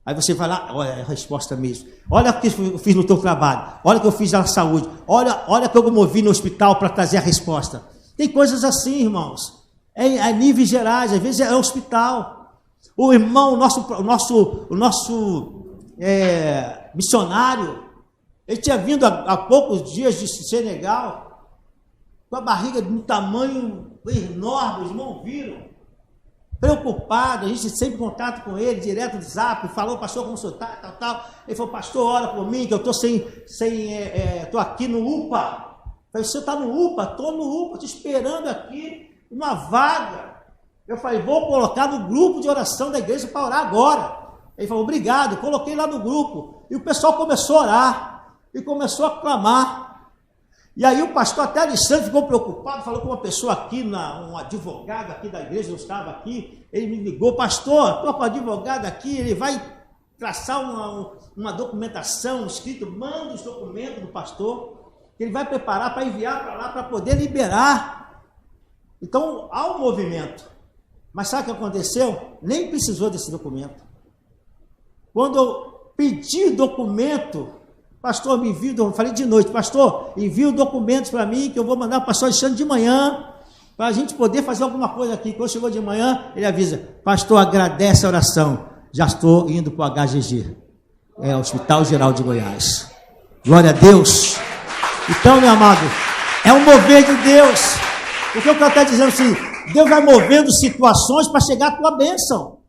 Aí você vai lá, olha a resposta mesmo. Olha o que eu fiz no teu trabalho, olha o que eu fiz na saúde, olha o que eu movi no hospital para trazer a resposta. Tem coisas assim, irmãos. É níveis gerais, às vezes é hospital. O irmão, o nosso missionário, ele tinha vindo há poucos dias de Senegal, com a barriga de um tamanho enorme, os irmãos viram, preocupado, a gente sempre em contato com ele, direto do zap, falou, pastor, como o senhor está, tal. Ele falou, pastor, ora por mim, que eu estou estou aqui no UPA. Eu falei, você está no UPA? Estou no UPA, estou esperando aqui uma vaga. Eu falei, vou colocar no grupo de oração da igreja para orar agora. Ele falou, obrigado, coloquei lá no grupo. E o pessoal começou a orar, e começou a clamar. E aí o pastor até Alexandre ficou preocupado, falou com uma pessoa aqui, um advogado aqui da igreja, eu estava aqui, ele me ligou, pastor, estou com o advogado aqui, ele vai traçar uma documentação, escrito, manda os documentos do pastor, que ele vai preparar para enviar para lá, para poder liberar. Então, há um movimento. Mas sabe o que aconteceu? Nem precisou desse documento. Quando eu pedi documento, pastor, me envia, eu falei de noite, pastor, envia os documentos para mim, que eu vou mandar para o pastor Alexandre de manhã, para a gente poder fazer alguma coisa aqui. Quando chegou de manhã, ele avisa, pastor, agradece a oração, já estou indo para o HGG, Hospital Geral de Goiás. Glória a Deus. Então, meu amado, é um mover de Deus. Porque o que eu estou dizendo assim, Deus vai movendo situações para chegar à tua bênção.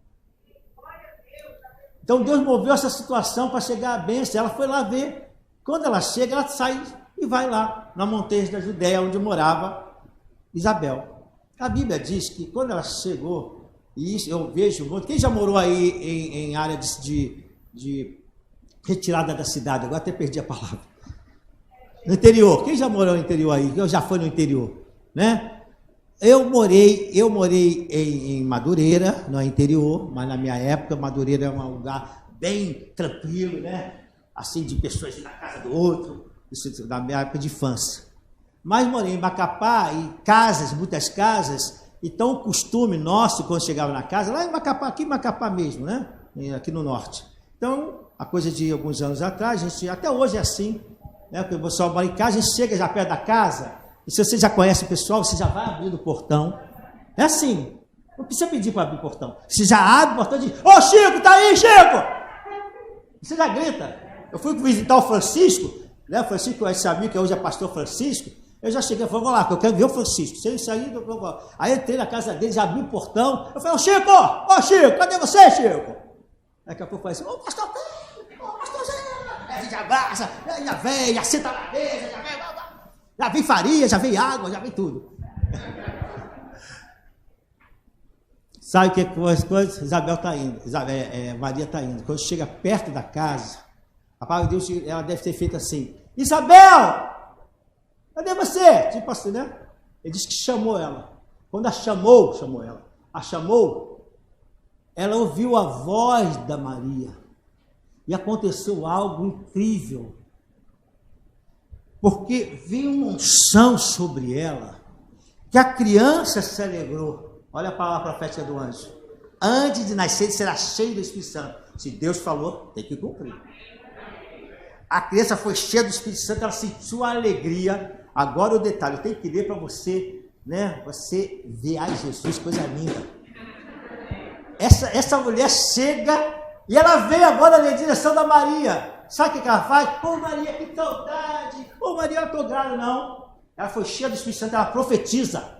Então Deus moveu essa situação para chegar à bênção. Ela foi lá ver. Quando ela chega, ela sai e vai lá, na montanha da Judéia, onde morava Isabel. A Bíblia diz que quando ela chegou, e isso eu vejo muito, quem já morou aí em área de retirada da cidade? Agora até perdi a palavra. No interior. Quem já morou no interior aí? Eu já fui no interior, né? Eu morei em Madureira, no interior, mas na minha época, Madureira é um lugar bem tranquilo, né? Assim, de pessoas na casa do outro, isso da minha época de infância. Mas morei em Macapá, e casas, muitas casas, então o costume nosso, quando chegava na casa, lá em Macapá, aqui em Macapá mesmo, né? Aqui no norte. Então, a coisa de alguns anos atrás, a gente, até hoje é assim, né? Porque o pessoal mora em casa, a gente chega já perto da casa, e se você já conhece o pessoal, você já vai abrindo o portão. É assim. Não precisa pedir para abrir o portão. Você já abre o portão e diz, ô Chico, tá aí, Chico! Você já grita. Eu fui visitar o Francisco, né? O Francisco, esse amigo que hoje é pastor Francisco. Eu já cheguei e falei, vamos lá, que eu quero ver o Francisco. Se ele sair, eu vou. Aí entrei na casa dele, já abri o portão. Eu falei, ô Chico, cadê você, Chico? Daqui a pouco eu falei assim, ô pastor Zé. Aí a gente abraça, já vem, já senta na mesa, já vem farinha, já vem água, já vem tudo. Sabe o que coisa? Isabel está indo, Maria está indo. Quando chega perto da casa, a palavra de Deus, ela deve ter feito assim, Isabel, cadê você? Tipo assim, né? Ele disse que chamou ela. Quando a chamou, ela ouviu a voz da Maria. E aconteceu algo incrível. Porque veio uma unção sobre ela, que a criança se alegrou. Olha a palavra profética do anjo. Antes de nascer, será cheio do Espírito Santo. Se Deus falou, tem que cumprir. A criança foi cheia do Espírito Santo, ela sentiu a alegria. Agora o detalhe, eu tenho que ler para você, né? Você ver, ai Jesus, coisa linda. Essa mulher chega e ela veio agora na direção da Maria. Sabe o que ela faz? Ô Maria, que saudade! Ô Maria, eu estou grávida. Não. Ela foi cheia do Espírito Santo, ela profetiza.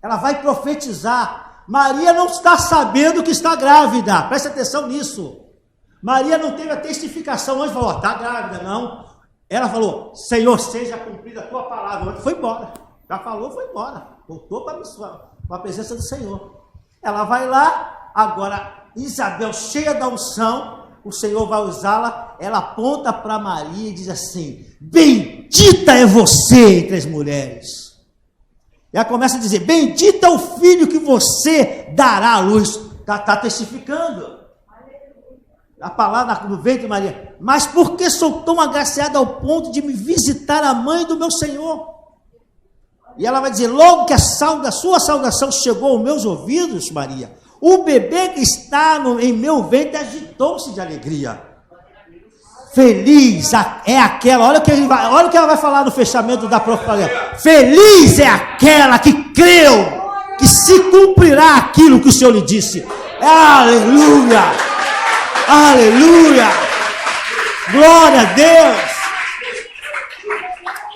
Ela vai profetizar. Maria não está sabendo que está grávida. Presta atenção nisso. Maria não teve a testificação. O anjo falou, está grávida, não. Ela falou, Senhor, seja cumprida a tua palavra. Foi embora. Já falou, foi embora. Voltou para a presença do Senhor. Ela vai lá, agora Isabel, cheia da unção, o Senhor vai usá-la, ela aponta para Maria e diz assim, bendita é você entre as mulheres. E ela começa a dizer, bendita é o filho que você dará à luz. Está testificando. A palavra do ventre de Maria. Mas por que sou tão agraciada ao ponto de me visitar a mãe do meu Senhor? E ela vai dizer, logo que a sua saudação chegou aos meus ouvidos, Maria, o bebê que está em meu ventre agitou-se de alegria. Feliz é aquela, olha o que ela vai falar no fechamento da propaganda. Feliz é aquela que creu, que se cumprirá aquilo que o Senhor lhe disse. Aleluia! Aleluia! Glória a Deus!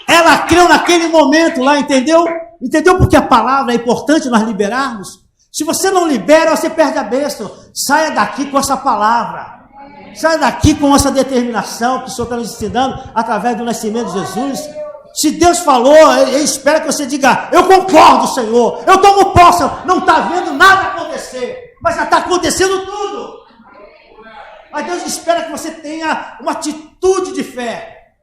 Ela creu naquele momento lá, entendeu? Entendeu porque a palavra é importante nós liberarmos? Se você não libera, você perde a bênção. Saia daqui com essa palavra. Saia daqui com essa determinação que o Senhor está nos ensinando através do nascimento de Jesus. Se Deus falou, Ele espera que você diga, eu concordo, Senhor. Eu tomo posse. Não está vendo nada acontecer, mas já está acontecendo tudo. Mas Deus espera que você tenha uma atitude de fé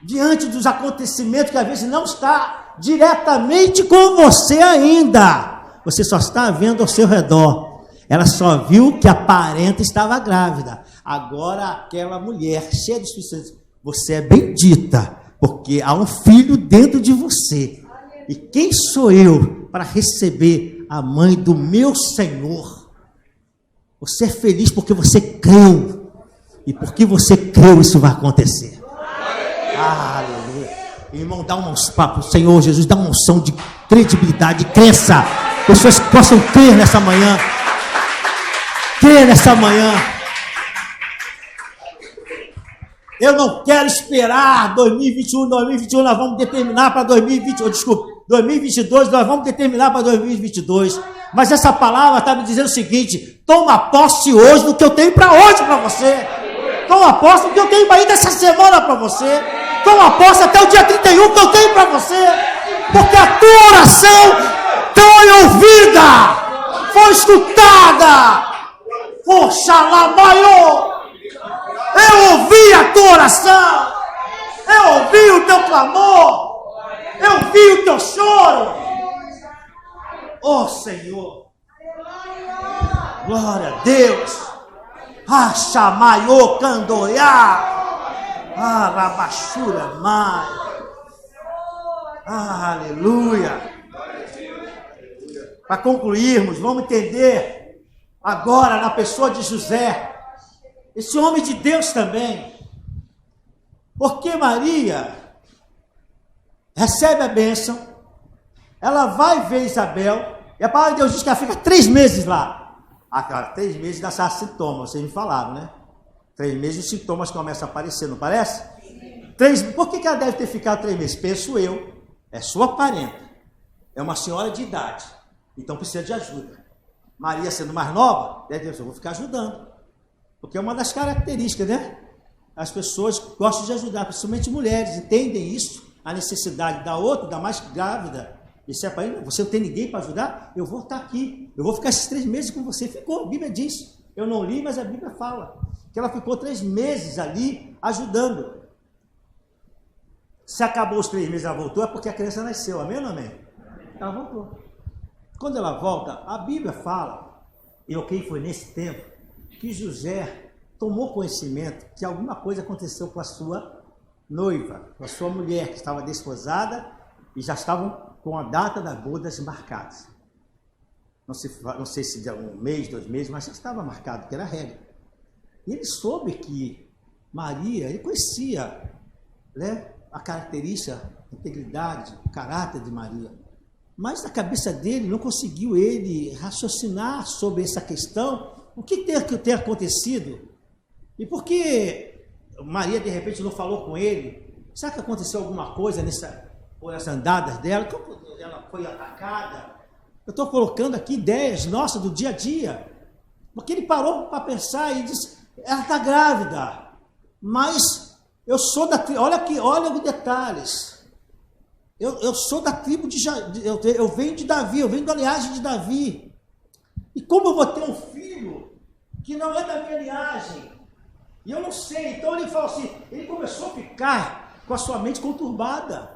diante dos acontecimentos que às vezes não está diretamente com você ainda. Você só está vendo ao seu redor. Ela só viu que a parenta estava grávida. Agora aquela mulher cheia de Espírito Santo, você é bendita, porque há um filho dentro de você. E quem sou eu para receber a mãe do meu Senhor? Você é feliz porque você creu. E porque você creu, isso vai acontecer. Aleluia. Irmão, dá uma unção para o Senhor Jesus, dá uma unção de credibilidade, de crença. Pessoas que possam crer nessa manhã. Crer nessa manhã. Eu não quero esperar 2021, 2021 nós vamos determinar para 2022 nós vamos determinar para 2022. Mas essa palavra está me dizendo o seguinte: toma posse hoje do que eu tenho para hoje para você. Toma posse do que eu tenho ainda essa semana para você. Toma posse até o dia 31 que eu tenho para você. Porque a tua oração foi ouvida, foi escutada. Oxalá maior. Eu ouvi a tua oração. Eu ouvi o teu clamor. Eu ouvi o teu choro. Oh Senhor. Glória a Deus. Achamaio candoiá. Arabachura mai. Aleluia. Para concluirmos, vamos entender agora na pessoa de José, esse homem de Deus também. Porque Maria recebe a bênção, ela vai ver Isabel, E a palavra de Deus diz que ela fica 3 meses lá. Ah, cara, 3 meses dá sintomas, vocês me falaram, né? 3 meses os sintomas começam a aparecer, não parece? 3, por que ela deve ter ficado 3 meses? Penso eu, é sua parenta, é uma senhora de idade, então precisa de ajuda. Maria, sendo mais nova, deve dizer, eu vou ficar ajudando, porque é uma das características, né? As pessoas gostam de ajudar, principalmente mulheres, entendem isso, a necessidade da outra, da mais grávida. E se é para ele, você não tem ninguém para ajudar? Eu vou estar aqui, eu vou ficar esses 3 meses com você. Ficou, a Bíblia diz. Eu não li, mas a Bíblia fala que ela ficou 3 meses ali ajudando. Se acabou os 3 meses e ela voltou, é porque a criança nasceu, amém ou não amém? Ela voltou. Quando ela volta, a Bíblia fala, e quem foi nesse tempo, que José tomou conhecimento que alguma coisa aconteceu com a sua noiva, com a sua mulher, que estava desposada e já estavam com a data das bodas marcadas. Não sei se de 1 mês, 2 meses, mas já estava marcado, que era a regra. E ele soube que Maria, ele conhecia, né, a característica, a integridade, o caráter de Maria. Mas na cabeça dele não conseguiu ele raciocinar sobre essa questão. O que tem acontecido? E por que Maria de repente não falou com ele? Será que aconteceu alguma coisa por essas andadas dela? Como ela foi atacada? Eu estou colocando aqui ideias nossas do dia a dia. Porque ele parou para pensar e disse, ela está grávida, mas eu sou da tribo, olha aqui, olha os detalhes. Eu sou da tribo eu venho de Davi, eu venho da linhagem de Davi. E como eu vou ter um filho que não é da minha linhagem? E eu não sei. Então ele falou assim, ele começou a ficar com a sua mente conturbada.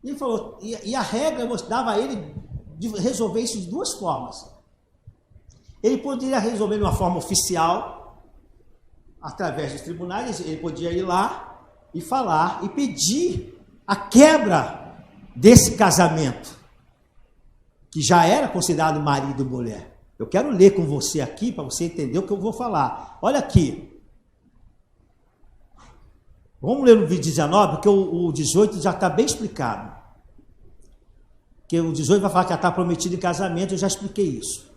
E ele falou, e a regra dava a ele de resolver isso de 2 formas. Ele poderia resolver de uma forma oficial, através dos tribunais, ele podia ir lá e falar e pedir a quebra desse casamento, que já era considerado marido e mulher. Eu quero ler com você aqui, para você entender o que eu vou falar. Olha aqui. Vamos ler no vídeo 19, porque o 18 já está bem explicado. Porque o 18 vai falar que ela está prometida em casamento, eu já expliquei isso.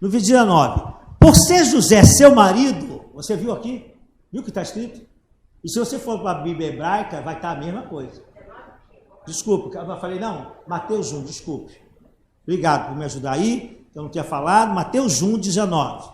No vídeo 19, por ser José seu marido, você viu aqui? Viu o que está escrito? E se você for para a Bíblia hebraica, vai estar a mesma coisa. Desculpe, eu falei, não, Mateus 1, desculpe. Obrigado por me ajudar aí, eu não tinha falado, Mateus 1, 19.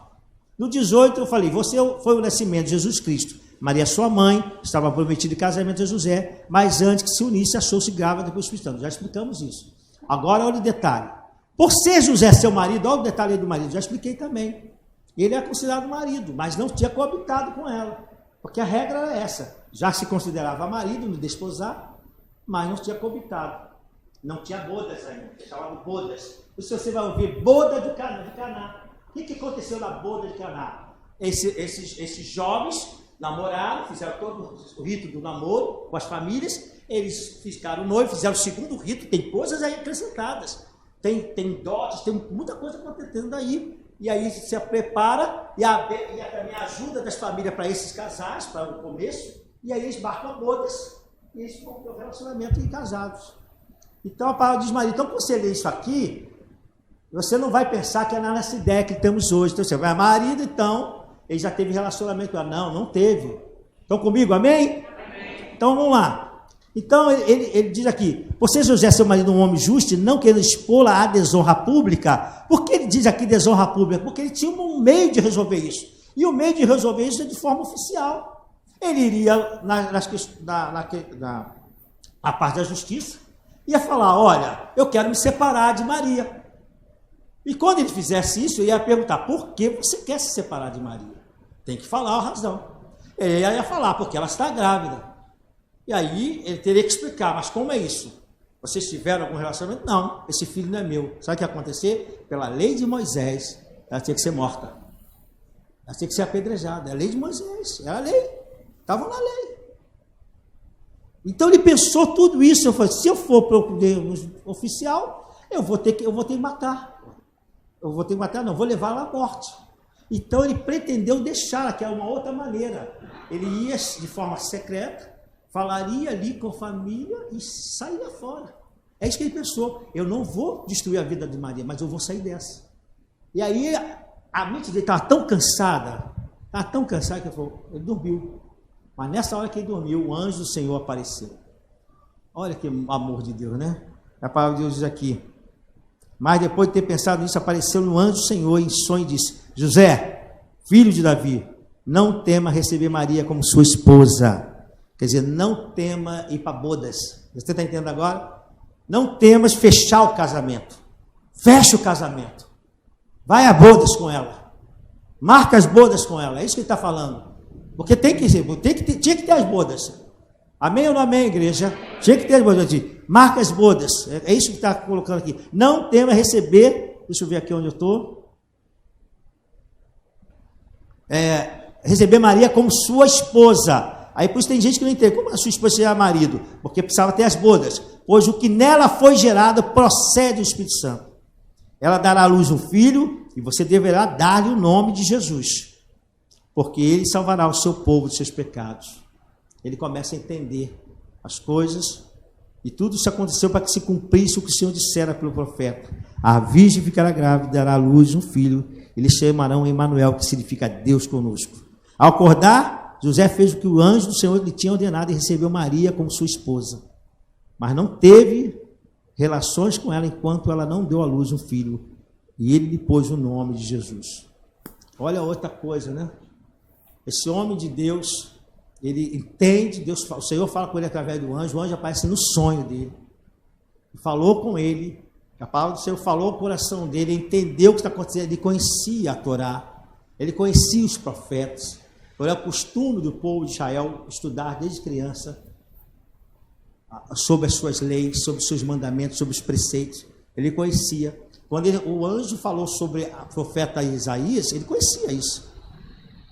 No 18 eu falei, você foi o nascimento de Jesus Cristo. Maria, sua mãe, estava prometida em casamento a José, mas antes que se unisse, achou-se grávida depois do Espírito Santo. Já explicamos isso. Agora olha o detalhe. Por ser José seu marido, olha o detalhe aí do marido, já expliquei também. Ele é considerado marido, mas não tinha coabitado com ela. Porque a regra era essa. Já se considerava marido, no desposar, mas não tinha coabitado. Não tinha bodas ainda, chamavam bodas. E se você vai ouvir boda de Caná. O que aconteceu na boda de Caná? Esses jovens namoraram, fizeram todo o rito do namoro com as famílias, eles ficaram noivos, fizeram o segundo rito, tem coisas aí acrescentadas. Tem dotes, tem muita coisa acontecendo aí. E aí se prepara e também a ajuda das famílias para esses casais, para o começo, e aí eles marcam bodas. E eles vão ter um relacionamento e casados. Então a palavra diz, Maria, então quando você lê isso aqui, você não vai pensar que é nessa ideia que temos hoje. Então você vai, marido, então, ele já teve relacionamento com ela. Não teve. Estão comigo, amém? Amém. Então vamos lá. Então ele diz aqui, você José, seu marido, um homem justo, não querendo expô-la à desonra pública. Por que ele diz aqui desonra pública? Porque ele tinha um meio de resolver isso. E o meio de resolver isso é de forma oficial. Ele iria na parte da justiça, ia falar, olha, eu quero me separar de Maria. E quando ele fizesse isso, ele ia perguntar, por que você quer se separar de Maria? Tem que falar a razão. Ele ia falar, porque ela está grávida. E aí ele teria que explicar, mas como é isso? Vocês tiveram algum relacionamento? Não, esse filho não é meu. Sabe o que ia acontecer? Pela lei de Moisés, ela tinha que ser morta. Ela tinha que ser apedrejada. É a lei de Moisés, era a lei. Estava na lei. Então ele pensou tudo isso. Eu falei, se eu for para o poder oficial, eu vou ter que matar. Eu vou ter que matar, não, vou levar ela à morte. Então ele pretendeu deixar, que é uma outra maneira. Ele ia de forma secreta, falaria ali com a família e saía fora. É isso que ele pensou. Eu não vou destruir a vida de Maria, mas eu vou sair dessa. E aí a mente dele estava tão cansada que ele dormiu. Mas nessa hora que ele dormiu, o anjo do Senhor apareceu. Olha que amor de Deus, né? A palavra de Deus diz aqui. Mas depois de ter pensado nisso, apareceu um anjo do Senhor em sonho e disse: José, filho de Davi, não tema receber Maria como sua esposa. Quer dizer, não tema ir para bodas. Você está entendendo agora? Não temas fechar o casamento. Fecha o casamento. Vai a bodas com ela. Marca as bodas com ela. É isso que ele está falando. Porque tinha que ter as bodas. Amém ou não amém, igreja? Tinha que ter as bodas. Marca as bodas. É isso que está colocando aqui. Não tema receber. Deixa eu ver aqui onde eu estou. Receber Maria como sua esposa. Aí por isso tem gente que não entende. Como a sua esposa seria marido? Porque precisava ter as bodas. Pois o que nela foi gerado procede do Espírito Santo. Ela dará à luz um filho e você deverá dar-lhe o nome de Jesus. Porque ele salvará o seu povo dos seus pecados. Ele começa a entender as coisas e tudo isso aconteceu para que se cumprisse o que o Senhor dissera pelo profeta. A virgem ficará grávida e dará à luz um filho. Eles chamarão Emanuel, que significa Deus conosco. Ao acordar, José fez o que o anjo do Senhor lhe tinha ordenado e recebeu Maria como sua esposa. Mas não teve relações com ela enquanto ela não deu à luz um filho. E ele lhe pôs o nome de Jesus. Olha outra coisa, né? Esse homem de Deus, ele entende, o Senhor fala com ele através do anjo, o anjo aparece no sonho dele. Falou com ele, a palavra do Senhor falou ao coração dele, ele entendeu o que está acontecendo, ele conhecia a Torá, ele conhecia os profetas. Era o costume do povo de Israel estudar desde criança sobre as suas leis, sobre os seus mandamentos, sobre os preceitos. Ele conhecia. Quando o anjo falou sobre o profeta Isaías, ele conhecia isso.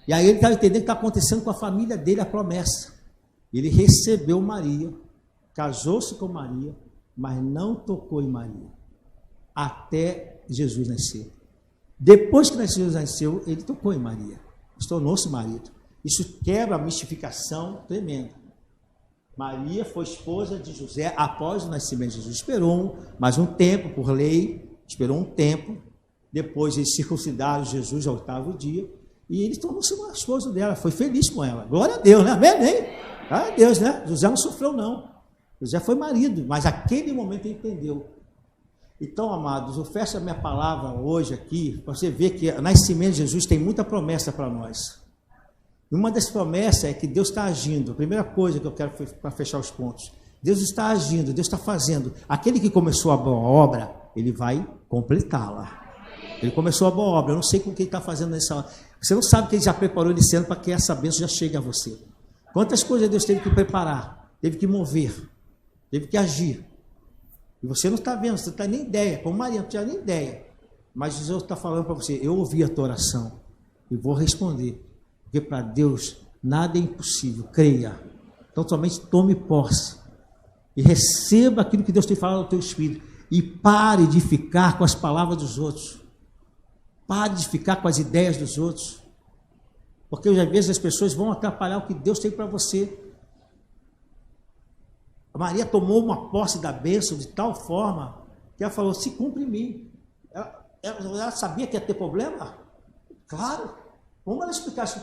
E aí ele estava entendendo o que está acontecendo com a família dele, a promessa. Ele recebeu Maria, casou-se com Maria, mas não tocou em Maria, até Jesus nascer. Depois que Jesus nasceu, ele tocou em Maria, tornou-se marido. Isso quebra a mistificação tremenda. Maria foi esposa de José após o nascimento de Jesus. Esperou mais um tempo, por lei, esperou um tempo. Depois eles circuncidaram Jesus ao 8º dia. E ele tornou-se uma esposa dela, foi feliz com ela. Glória a Deus, né? Amém? Glória a Deus, né? José não sofreu, não. José foi marido, mas naquele momento ele entendeu. Então, amados, eu fecho a minha palavra hoje aqui, para você ver que o nascimento de Jesus tem muita promessa para nós. E uma das promessas é que Deus está agindo. A primeira coisa que eu quero para fechar os pontos. Deus está agindo, Deus está fazendo. Aquele que começou a boa obra, ele vai completá-la. Ele começou a boa obra, eu não sei com o que ele está fazendo nessa hora. Você não sabe que ele já preparou esse ano para que essa bênção já chegue a você. Quantas coisas Deus teve que preparar, teve que mover, teve que agir. E você não está vendo, você não tem nem ideia, como Maria não tinha nem ideia. Mas Jesus está falando para você, eu ouvi a tua oração e vou responder. Porque para Deus nada é impossível, creia. Então somente tome posse e receba aquilo que Deus tem falado ao teu espírito. E pare de ficar com as palavras dos outros. Pare de ficar com as ideias dos outros. Porque às vezes as pessoas vão atrapalhar o que Deus tem para você. A Maria tomou uma posse da bênção de tal forma que ela falou, se cumpre em mim. Ela sabia que ia ter problema? Claro. Como ela explicasse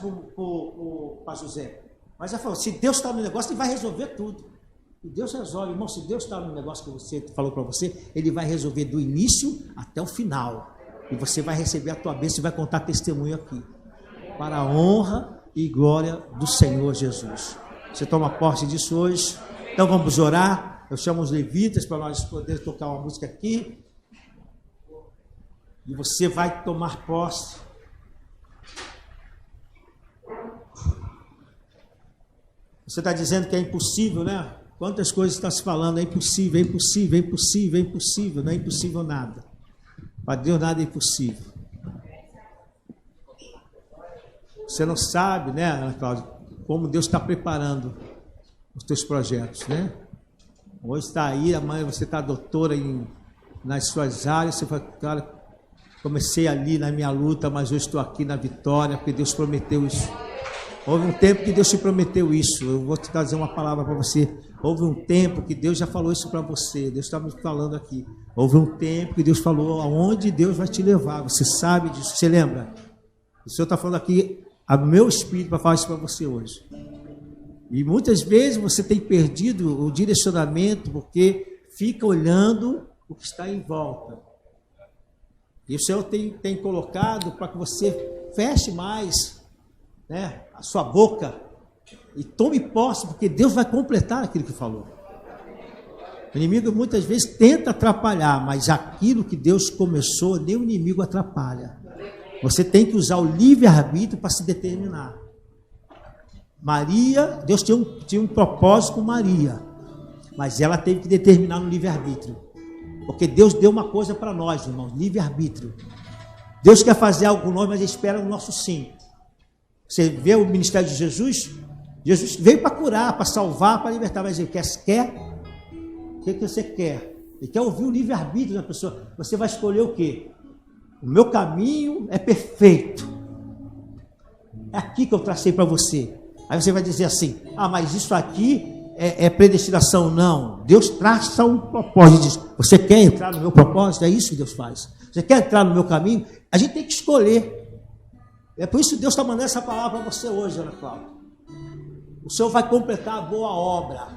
para José? Mas ela falou, se Deus está no negócio, ele vai resolver tudo. E Deus resolve, irmão, se Deus está no negócio que você falou para você, ele vai resolver do início até o final. E você vai receber a tua bênção e vai contar testemunho aqui. Para a honra e glória do Senhor Jesus. Você toma posse disso hoje? Então vamos orar. Eu chamo os levitas para nós podermos tocar uma música aqui. E você vai tomar posse. Você está dizendo que é impossível, né? Quantas coisas está se falando, é impossível, é impossível, é impossível, é impossível, não é impossível nada. Para Deus nada é impossível. Você não sabe, né, Ana Cláudia, como Deus está preparando os teus projetos, né? Hoje está aí, amanhã você está doutora nas suas áreas, você fala, cara, comecei ali na minha luta, mas hoje estou aqui na vitória, porque Deus prometeu isso. Houve um tempo que Deus te prometeu isso. Eu vou te trazer uma palavra para você. Houve um tempo que Deus já falou isso para você. Deus está me falando aqui. Houve um tempo que Deus falou aonde Deus vai te levar. Você sabe disso, você lembra? O Senhor está falando aqui, a meu espírito para falar isso para você hoje. E muitas vezes você tem perdido o direcionamento porque fica olhando o que está em volta. E o Senhor tem colocado para que você feche mais, né, a sua boca e tome posse, porque Deus vai completar aquilo que falou. O inimigo muitas vezes tenta atrapalhar, mas aquilo que Deus começou, nem o inimigo atrapalha. Você tem que usar o livre-arbítrio para se determinar. Maria, Deus tinha um propósito com Maria, mas ela teve que determinar no livre-arbítrio. Porque Deus deu uma coisa para nós, irmãos, livre-arbítrio. Deus quer fazer algo com nós, mas Ele espera o nosso sim. Você vê o ministério de Jesus? Jesus veio para curar, para salvar, para libertar, mas Ele quer? O que você quer? Ele quer ouvir o livre-arbítrio da pessoa. Você vai escolher o quê? O meu caminho é perfeito. É aqui que eu tracei para você. Aí você vai dizer assim, mas isso aqui é predestinação. Não, Deus traça um propósito. Diz, você quer entrar no meu propósito? É isso que Deus faz. Você quer entrar no meu caminho? A gente tem que escolher. É por isso que Deus está mandando essa palavra para você hoje, Ana Cláudia. O Senhor vai completar a boa obra.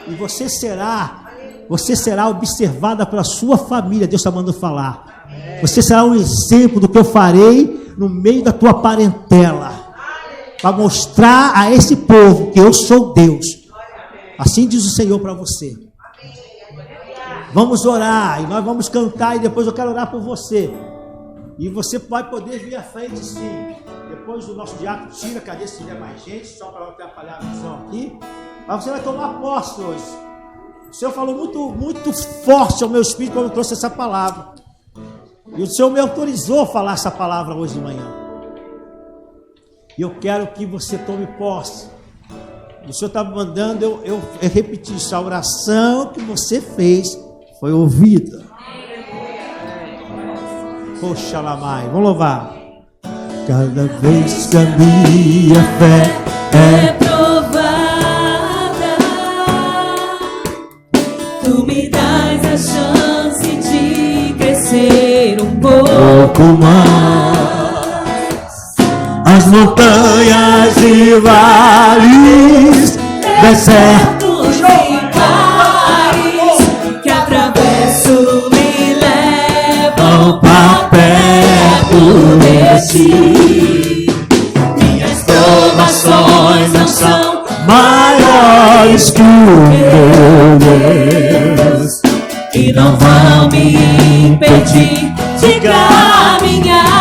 E você será observada pela sua família. Deus está mandando falar. Você será um exemplo do que eu farei no meio da tua parentela. Para mostrar a esse povo que eu sou Deus. Assim diz o Senhor para você. Vamos orar e nós vamos cantar e depois eu quero orar por você. E você vai poder vir à frente sim. Depois do nosso diácono tira a cadeira se tiver mais gente, só para não atrapalhar a visão aqui. Mas você vai tomar posse hoje. O Senhor falou muito forte ao meu espírito quando trouxe essa palavra. E o Senhor me autorizou a falar essa palavra hoje de manhã. E eu quero que você tome posse. O Senhor está mandando eu repetir isso. A oração que você fez foi ouvida. Poxa, Lamai, vamos louvar. Cada vez que a minha fé é provada, tu me dás a chance de crescer um pouco mais. As montanhas e vales, desertos e mares que atravesso me levam para perto de ti. Minhas provações não são maiores que o meu Deus e não vão me impedir de caminhar.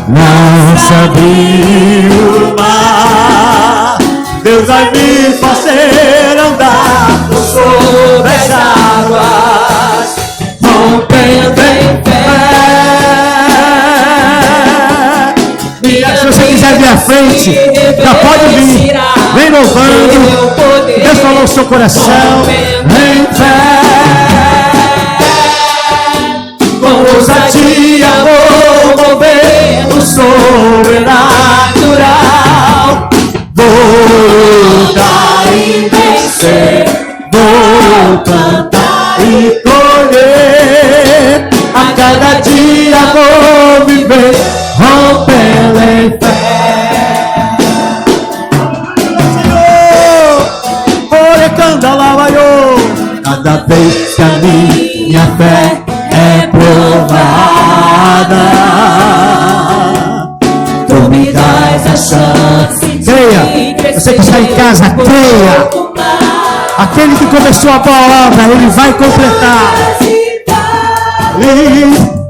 Lança abrir o mar, Deus vai me fazer andar sobre as águas, rompendo em fé. Se você quiser vir à frente, já pode vir. Vem louvando. Deus falou no seu coração. Em fé, com ousadia vou mover o sobrenatural. Vou lutar e vencer, vou plantar e colher. A cada dia vou viver, rompendo em fé. Senhor, orecanda lavaiô. Cada vez que a minha fé é provada, tu me dás a chance. Creia, você que está em casa, creia. Aquele que começou a boa obra, ele vai completar.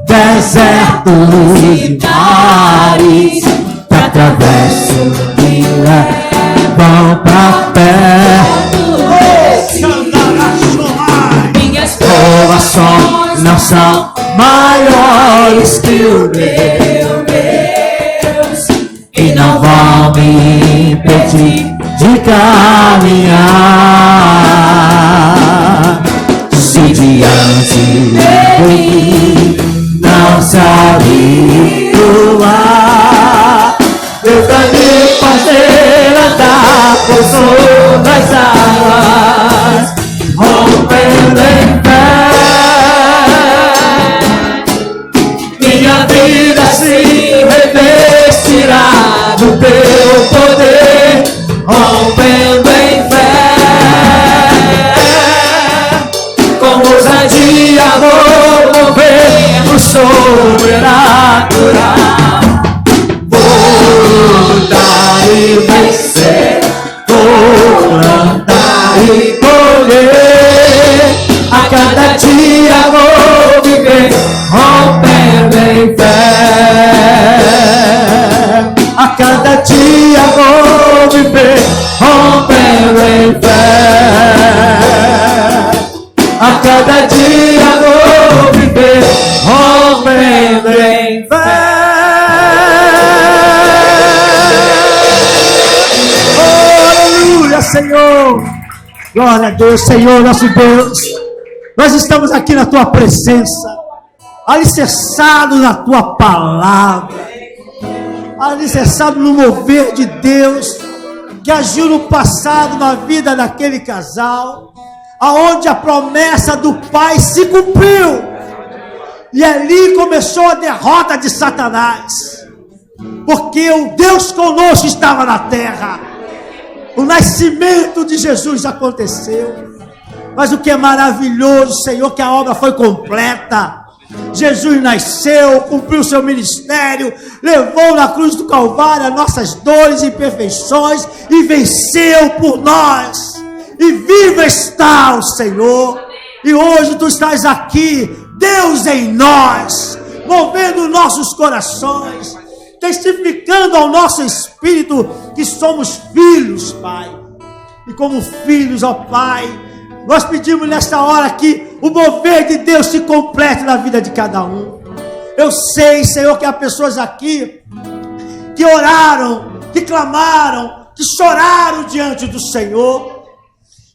Desertos e mares que atravessam e levam para perto. Minhas provações não são maiores que o meu Deus e não vão me impedir de caminhar. Se diante de mim não as águas, rompendo em fé. Minha vida se revestirá do teu poder, rompendo em fé. Com ousadia vou mover o sobrenatural. Vou lutar e vencer, vou plantar e colher. A cada dia vou viver, rompendo em fé. A cada dia vou viver, rompendo em fé. A cada dia vou viver, rompendo em fé. Aleluia, Senhor. Glória a Deus, Senhor, nosso Deus. Nós estamos aqui na Tua presença, alicerçados na Tua palavra, alicerçados no mover de Deus, que agiu no passado na vida daquele casal, aonde a promessa do Pai se cumpriu. E ali começou a derrota de Satanás, porque o Deus conosco estava na terra. O nascimento de Jesus aconteceu. Mas o que é maravilhoso, Senhor, que a obra foi completa. Jesus nasceu, cumpriu seu ministério, levou na cruz do Calvário as nossas dores e imperfeições e venceu por nós. E vivo está o Senhor. E hoje tu estás aqui, Deus em nós, movendo nossos corações, testificando ao nosso espírito que somos filhos, Pai. E como filhos, ó Pai, nós pedimos nesta hora que o mover de Deus se complete na vida de cada um. Eu sei, Senhor, que há pessoas aqui que oraram, que clamaram, que choraram diante do Senhor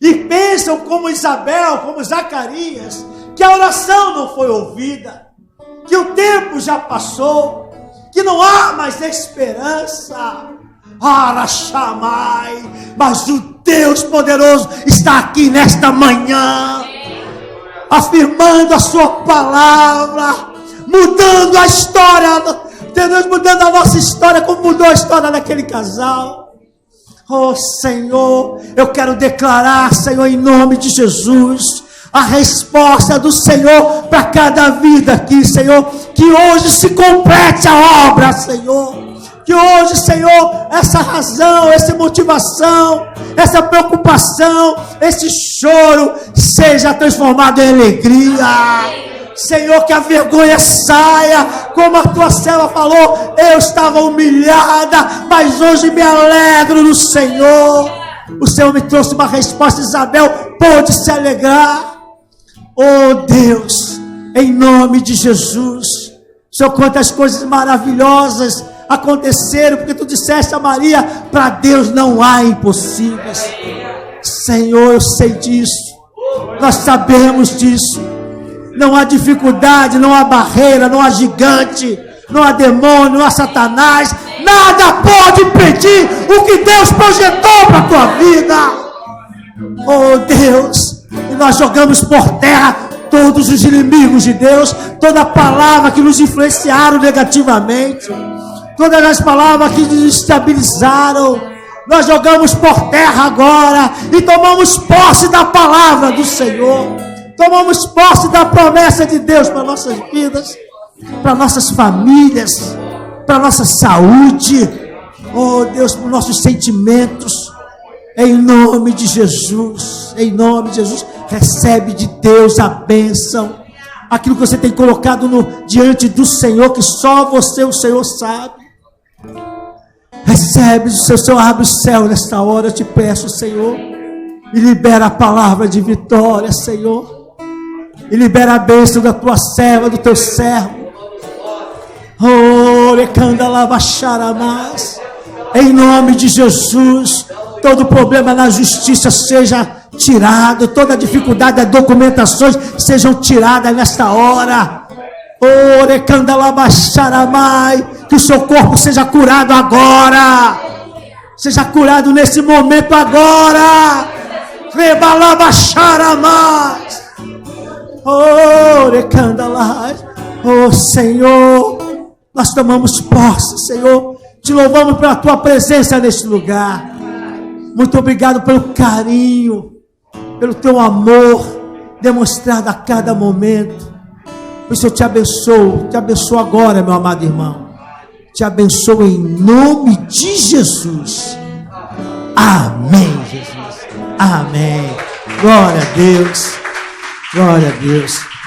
e pensam como Isabel, como Zacarias, que a oração não foi ouvida, que o tempo já passou, que não há mais esperança. Mas o Deus poderoso está aqui nesta manhã, afirmando a sua palavra, mudando a história, Deus mudando a nossa história, como mudou a história daquele casal. Oh Senhor, eu quero declarar, Senhor, em nome de Jesus, a resposta do Senhor para cada vida aqui, Senhor, que hoje se complete a obra, Senhor. Que hoje, Senhor, essa razão, essa motivação, essa preocupação, esse choro seja transformado em alegria. Senhor, que a vergonha saia, como a tua serva falou, eu estava humilhada, mas hoje me alegro no Senhor. O Senhor me trouxe uma resposta, Isabel pôde se alegrar. Oh Deus, em nome de Jesus, Senhor, quantas coisas maravilhosas aconteceram, porque tu disseste a Maria, para Deus não há impossíveis. Senhor, eu sei disso, nós sabemos disso. Não há dificuldade, não há barreira, não há gigante, não há demônio, não há Satanás, nada pode impedir o que Deus projetou para a tua vida. Oh Deus, e nós jogamos por terra todos os inimigos de Deus, toda palavra que nos influenciaram negativamente, todas as palavras que nos estabilizaram, nós jogamos por terra agora e tomamos posse da palavra do Senhor, tomamos posse da promessa de Deus para nossas vidas, para nossas famílias, para nossa saúde, oh Deus, para nossos sentimentos, em nome de Jesus, recebe de Deus a bênção, aquilo que você tem colocado diante do Senhor, que só você, o Senhor, sabe. Recebe, Senhor, abre o céu nesta hora, eu te peço, Senhor, e libera a palavra de vitória, Senhor, e libera a bênção da tua serva, do teu servo. Oh, em nome de Jesus, todo problema na justiça seja tirado, toda dificuldade das documentações sejam tiradas nesta hora. Oh, que o seu corpo seja curado agora, Seja curado nesse momento agora. Rebalaba xaramás. Oh, recandalás. Oh, Senhor, nós tomamos posse, Senhor. Te louvamos pela tua presença neste lugar. Muito obrigado pelo carinho, pelo teu amor demonstrado a cada momento. Por isso eu te abençoo agora, meu amado irmão. Te abençoo em nome de Jesus. Amém, Jesus. Amém. Glória a Deus. Glória a Deus.